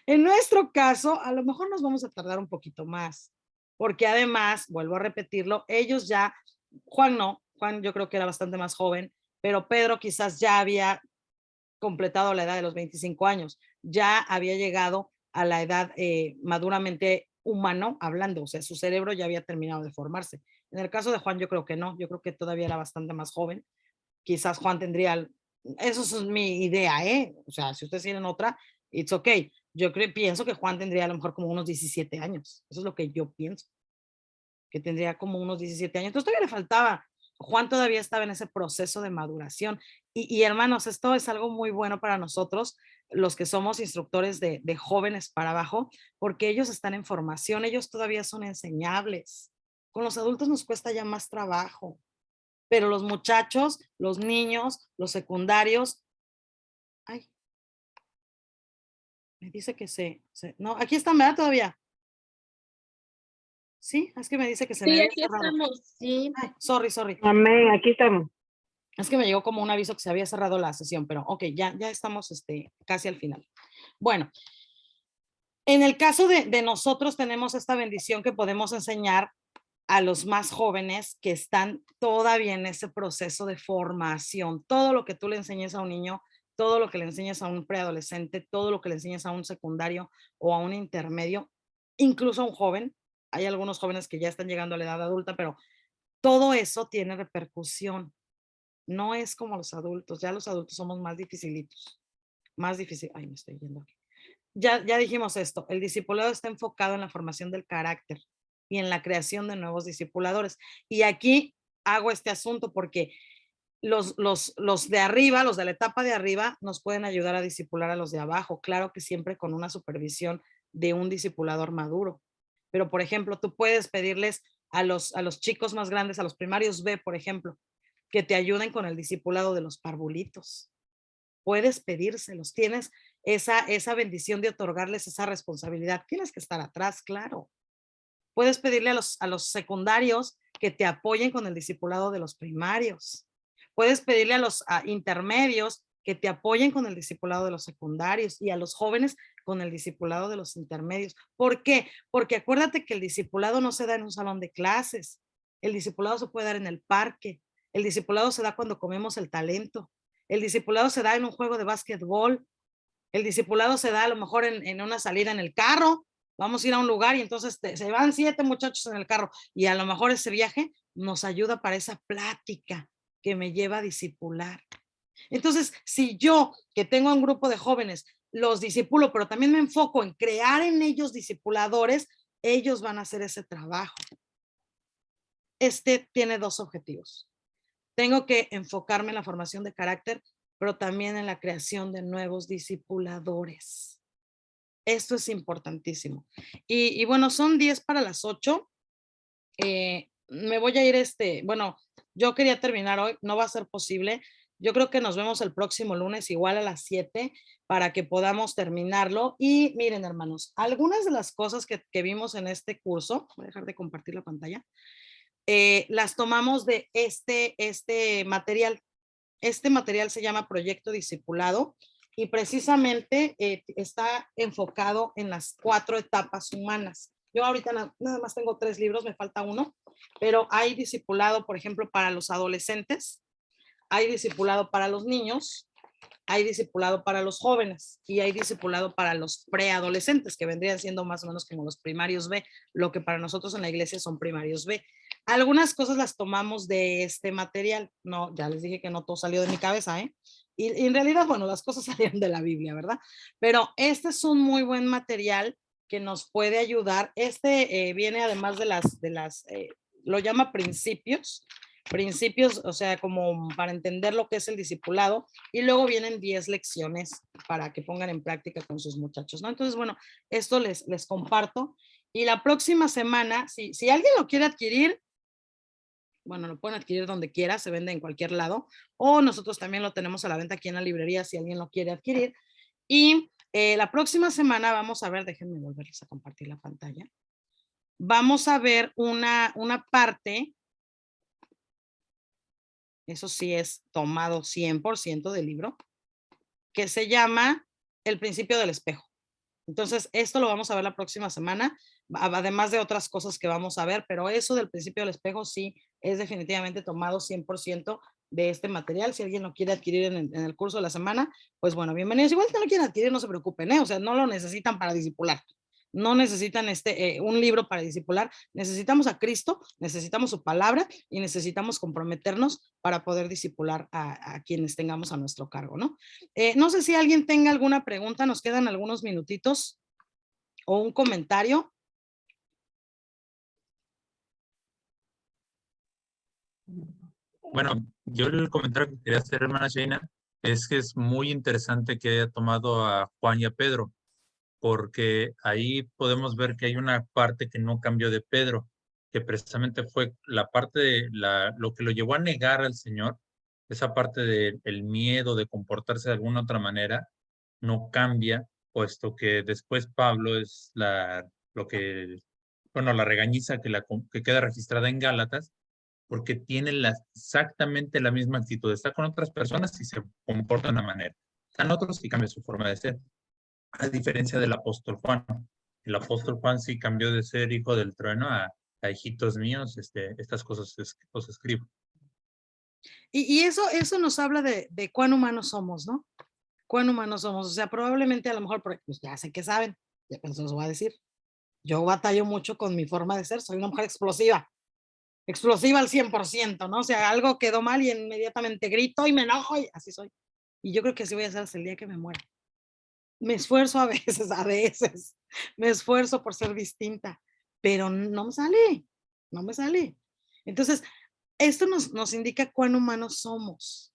En nuestro caso, a lo mejor nos vamos a tardar un poquito más, porque además, vuelvo a repetirlo, ellos ya, Juan no, Juan yo creo que era bastante más joven, pero Pedro quizás ya había completado la edad de los 25 años, ya había llegado a la edad maduramente humano hablando, o sea, su cerebro ya había terminado de formarse. En el caso de Juan, yo creo que no, yo creo que todavía era bastante más joven. Quizás Juan tendría, eso es mi idea, ¿eh? O sea, si ustedes tienen otra, it's okay. Yo pienso que Juan tendría a lo mejor como unos 17 años. Eso es lo que yo pienso, que tendría como unos 17 años. Entonces todavía le faltaba. Juan todavía estaba en ese proceso de maduración. Y hermanos, esto es algo muy bueno para nosotros, los que somos instructores de jóvenes para abajo, porque ellos están en formación, ellos todavía son enseñables. Con los adultos nos cuesta ya más trabajo, pero los muchachos, los niños, los secundarios, ay, me dice que no, aquí están, ¿verdad? Todavía. Sí, es que me dice que se me Sí, había aquí cerrado. estamos, sí. Ay, sorry. Amén, aquí estamos. Es que me llegó como un aviso que se había cerrado la sesión, pero ok, ya estamos casi al final. Bueno, en el caso de nosotros tenemos esta bendición que podemos enseñar a los más jóvenes que están todavía en ese proceso de formación. Todo lo que tú le enseñes a un niño, todo lo que le enseñes a un preadolescente, todo lo que le enseñes a un secundario o a un intermedio, incluso a un joven. Hay algunos jóvenes que ya están llegando a la edad adulta, pero todo eso tiene repercusión. No es como los adultos, ya los adultos somos más dificilitos, más difícil. Ay, me estoy yendo aquí. Ya dijimos esto, el discipulado está enfocado en la formación del carácter y en la creación de nuevos discipuladores. Y aquí hago este asunto porque los de arriba, los de la etapa de arriba, nos pueden ayudar a discipular a los de abajo, claro que siempre con una supervisión de un discipulador maduro. Pero, por ejemplo, tú puedes pedirles a los chicos más grandes, a los primarios B, por ejemplo, que te ayuden con el discipulado de los parvulitos. Puedes pedírselos, tienes esa bendición de otorgarles esa responsabilidad. Tienes que estar atrás, claro. Puedes pedirle a los secundarios que te apoyen con el discipulado de los primarios. Puedes pedirle a los intermedios que te apoyen con el discipulado de los secundarios y a los jóvenes con el discipulado de los intermedios. ¿Por qué? Porque acuérdate que el discipulado no se da en un salón de clases. El discipulado se puede dar en el parque. El discipulado se da cuando comemos el talento. El discipulado se da en un juego de básquetbol. El discipulado se da a lo mejor en una salida en el carro, vamos a ir a un lugar y entonces se van 7 muchachos en el carro y a lo mejor ese viaje nos ayuda para esa plática que me lleva a discipular. Entonces, si yo que tengo un grupo de jóvenes los discipulo, pero también me enfoco en crear en ellos discipuladores, ellos van a hacer ese trabajo. Este tiene 2 objetivos. Tengo que enfocarme en la formación de carácter, pero también en la creación de nuevos discipuladores. Esto es importantísimo. Y bueno, son 10 para las 8. Me voy a ir, bueno, yo quería terminar hoy, no va a ser posible. Yo creo que nos vemos el próximo lunes, igual a las 7, para que podamos terminarlo. Y miren, hermanos, algunas de las cosas que vimos en este curso, voy a dejar de compartir la pantalla, las tomamos de este material. Este material se llama Proyecto Discipulado y precisamente está enfocado en las 4 etapas humanas. Yo ahorita nada más tengo 3 libros, me falta uno, pero hay discipulado, por ejemplo, para los adolescentes, hay discipulado para los niños, hay discipulado para los jóvenes y hay discipulado para los preadolescentes, que vendrían siendo más o menos como los primarios B, lo que para nosotros en la iglesia son primarios B. Algunas cosas las tomamos de este material, no, ya les dije que no todo salió de mi cabeza, ¿eh? Y en realidad, bueno, las cosas salieron de la Biblia, ¿verdad? Pero este es un muy buen material que nos puede ayudar. Viene además lo llama principios, o sea, como para entender lo que es el discipulado, y luego vienen 10 lecciones para que pongan en práctica con sus muchachos, ¿no? Entonces, bueno, esto les comparto. Y la próxima semana, si alguien lo quiere adquirir, bueno, lo pueden adquirir donde quiera, se vende en cualquier lado, o nosotros también lo tenemos a la venta aquí en la librería si alguien lo quiere adquirir. Y la próxima semana vamos a ver, déjenme volverles a compartir la pantalla, vamos a ver una parte, eso sí es tomado 100% del libro, que se llama El principio del espejo. Entonces, esto lo vamos a ver la próxima semana, además de otras cosas que vamos a ver, pero eso del principio del espejo sí es definitivamente tomado 100% de este material. Si alguien lo quiere adquirir en el curso de la semana, pues bueno, bienvenidos. Igual si no lo quieren adquirir, no se preocupen, ¿eh? O sea, no lo necesitan para discipular. No necesitan un libro para discipular. Necesitamos a Cristo, necesitamos su palabra y necesitamos comprometernos para poder discipular a quienes tengamos a nuestro cargo, ¿no? No sé si alguien tenga alguna pregunta, nos quedan algunos minutitos o un comentario. Bueno, yo el comentario que quería hacer, hermana Sheina, es que es muy interesante que haya tomado a Juan y a Pedro, porque ahí podemos ver que hay una parte que no cambió de Pedro, que precisamente fue la parte de lo que lo llevó a negar al Señor, esa parte del miedo de comportarse de alguna otra manera, no cambia, puesto que después Pablo es la regañiza que queda registrada en Gálatas, porque tiene exactamente la misma actitud. Está con otras personas y se comporta de una manera. Están otros y cambia su forma de ser. A diferencia del apóstol Juan. El apóstol Juan sí cambió de ser hijo del trueno a hijitos míos, estas cosas os escribo. Y eso nos habla de cuán humanos somos, ¿no? Cuán humanos somos. O sea, probablemente a lo mejor, pues ya sé que saben, ya se los voy a decir. Yo batallo mucho con mi forma de ser, soy una mujer explosiva al 100%, ¿no? O sea, algo quedó mal y inmediatamente grito y me enojo y así soy. Y yo creo que así voy a ser hasta el día que me muera. Me esfuerzo a veces, me esfuerzo por ser distinta, pero no me sale. Entonces, esto nos indica cuán humanos somos,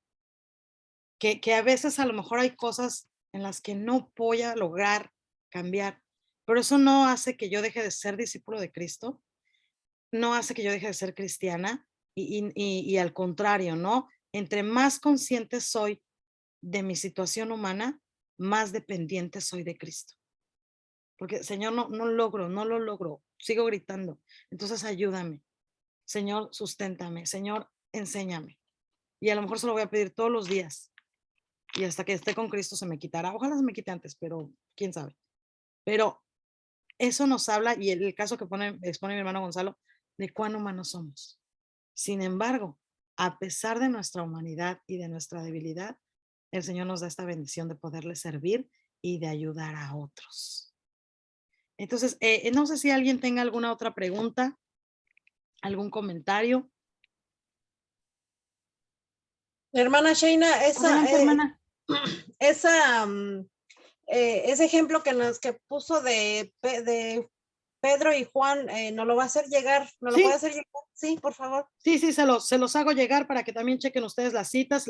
que a veces a lo mejor hay cosas en las que no voy a lograr cambiar, pero eso no hace que yo deje de ser discípulo de Cristo, no hace que yo deje de ser cristiana y al contrario, ¿no? Entre más consciente soy de mi situación humana, más dependiente soy de Cristo. Porque, Señor, no lo logro, sigo gritando. Entonces, ayúdame. Señor, susténtame. Señor, enséñame. Y a lo mejor se lo voy a pedir todos los días. Y hasta que esté con Cristo se me quitará. Ojalá se me quite antes, pero quién sabe. Pero eso nos habla, y el caso que expone mi hermano Gonzalo, de cuán humanos somos. Sin embargo, a pesar de nuestra humanidad y de nuestra debilidad, el Señor nos da esta bendición de poderle servir y de ayudar a otros. Entonces, no sé si alguien tenga alguna otra pregunta, algún comentario. Hermana Sheina, Adelante, hermana. ese ejemplo que puso de Pedro y Juan, ¿nos lo va a hacer llegar? ¿Nos lo Sí. puede hacer llegar? Sí, por favor. Sí, se los hago llegar para que también chequen ustedes las citas.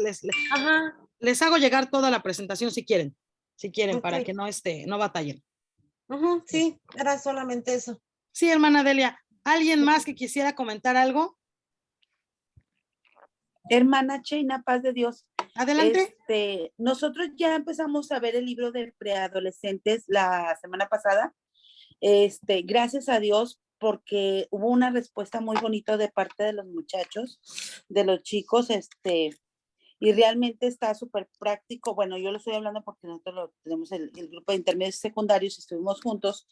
Ajá. Les hago llegar toda la presentación si quieren, Ok. para que no batallen. Sí, era solamente eso. Sí, hermana Delia. ¿Alguien más que quisiera comentar algo? Hermana Sheina, paz de Dios. Adelante. Nosotros ya empezamos a ver el libro de preadolescentes la semana pasada. Gracias a Dios, porque hubo una respuesta muy bonita de parte de los muchachos, de los chicos, y realmente está súper práctico. Bueno, yo lo estoy hablando porque nosotros tenemos el grupo de intermedios secundarios, estuvimos juntos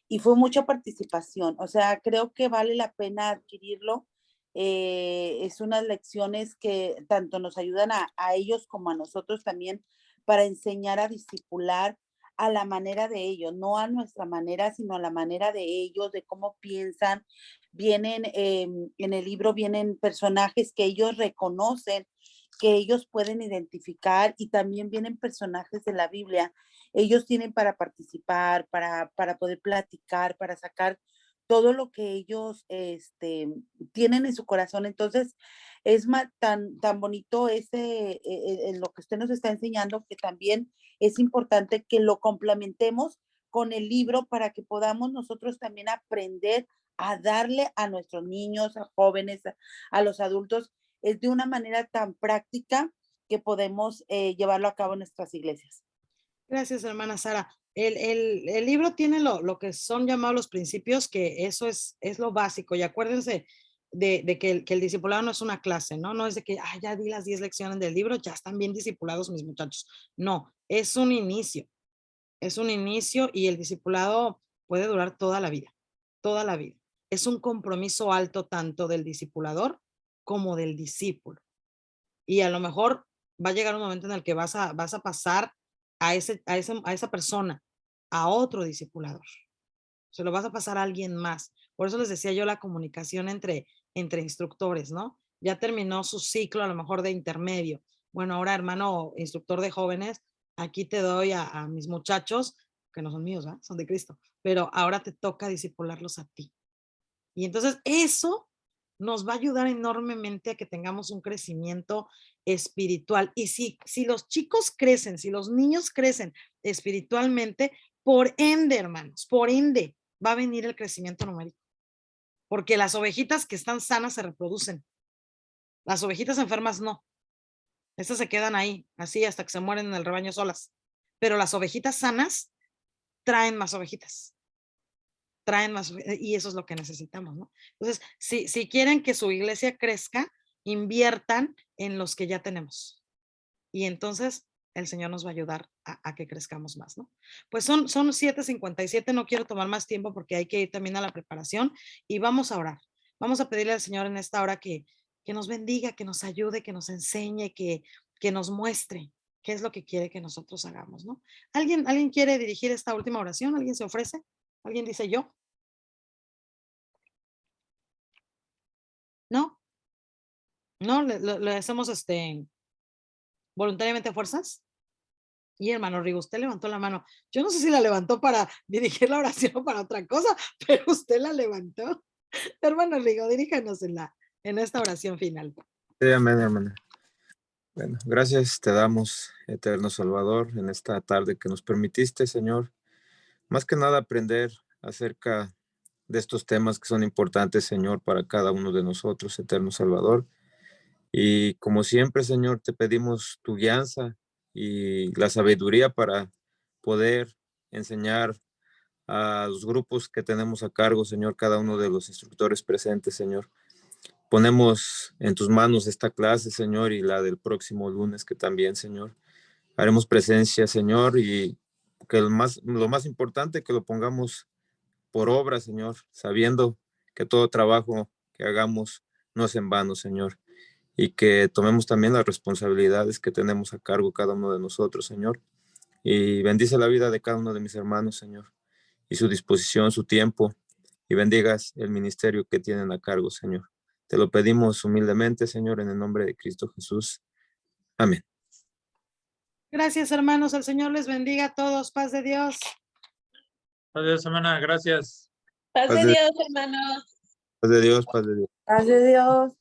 y fue mucha participación. O sea, creo que vale la pena adquirirlo. Es unas lecciones que tanto nos ayudan a ellos como a nosotros también para enseñar a discipular a la manera de ellos, no a nuestra manera, sino a la manera de ellos, de cómo piensan. Vienen, en el libro vienen personajes que ellos reconocen, que ellos pueden identificar, y también vienen personajes de la Biblia. Ellos tienen para participar, para poder platicar, para sacar todo lo que ellos tienen en su corazón. Entonces, es tan bonito lo que usted nos está enseñando, que también es importante que lo complementemos con el libro para que podamos nosotros también aprender a darle a nuestros niños, a jóvenes, a los adultos, de una manera tan práctica que podemos llevarlo a cabo en nuestras iglesias. Gracias, hermana Sara. El libro tiene lo que son llamados los principios, que eso es lo básico. Y acuérdense de que el discipulado no es una clase, ¿no? No es de que, ya di las 10 lecciones del libro, ya están bien discipulados mis muchachos. No, es un inicio. Es un inicio y el discipulado puede durar toda la vida, toda la vida. Es un compromiso alto tanto del discipulador como del discípulo. Y a lo mejor va a llegar un momento en el que vas a pasar a esa persona, a otro discipulador. Se lo vas a pasar a alguien más. Por eso les decía yo la comunicación entre instructores, ¿no? Ya terminó su ciclo a lo mejor de intermedio. Bueno, ahora, hermano instructor de jóvenes, aquí te doy a mis muchachos, que no son míos, ¿eh? Son de Cristo, pero ahora te toca discipularlos a ti. Y entonces eso nos va a ayudar enormemente a que tengamos un crecimiento espiritual. Y si los chicos crecen, si los niños crecen espiritualmente, por ende, hermanos, por ende, va a venir el crecimiento numérico. Porque las ovejitas que están sanas se reproducen. Las ovejitas enfermas no. Estas se quedan ahí, así hasta que se mueren en el rebaño solas. Pero las ovejitas sanas traen más ovejitas. Traen más, y eso es lo que necesitamos, ¿no? Entonces, si quieren que su iglesia crezca, inviertan en los que ya tenemos. Y entonces el Señor nos va a ayudar a que crezcamos más, ¿no? Pues son 7:57, no quiero tomar más tiempo porque hay que ir también a la preparación y vamos a orar. Vamos a pedirle al Señor en esta hora que nos bendiga, que nos ayude, que nos enseñe, que nos muestre qué es lo que quiere que nosotros hagamos, ¿no? ¿Alguien quiere dirigir esta última oración? ¿Alguien se ofrece? ¿Alguien dice yo? ¿No? ¿No? ¿Le hacemos voluntariamente fuerzas? Y hermano Rigo, usted levantó la mano. Yo no sé si la levantó para dirigir la oración o para otra cosa, pero usted la levantó. Hermano Rigo, diríjanos en esta oración final. Sí, amén, hermana. Bueno, gracias te damos, eterno Salvador, en esta tarde que nos permitiste, Señor, más que nada aprender acerca de estos temas que son importantes, Señor, para cada uno de nosotros, eterno Salvador. Y como siempre, Señor, te pedimos tu guianza y la sabiduría para poder enseñar a los grupos que tenemos a cargo, Señor, cada uno de los instructores presentes, Señor. Ponemos en tus manos esta clase, Señor, y la del próximo lunes, que también, Señor, haremos presencia, Señor, y que lo más importante, que lo pongamos por obra, Señor, sabiendo que todo trabajo que hagamos no es en vano, Señor, y que tomemos también las responsabilidades que tenemos a cargo cada uno de nosotros, Señor, y bendice la vida de cada uno de mis hermanos, Señor, y su disposición, su tiempo, y bendigas el ministerio que tienen a cargo, Señor. Te lo pedimos humildemente, Señor, en el nombre de Cristo Jesús. Amén. Gracias, hermanos. El Señor les bendiga a todos. Paz de Dios. Adiós, hermana, gracias. Paz Paz de de- Dios, hermanos. Paz de Dios, paz de Dios. Paz de Dios.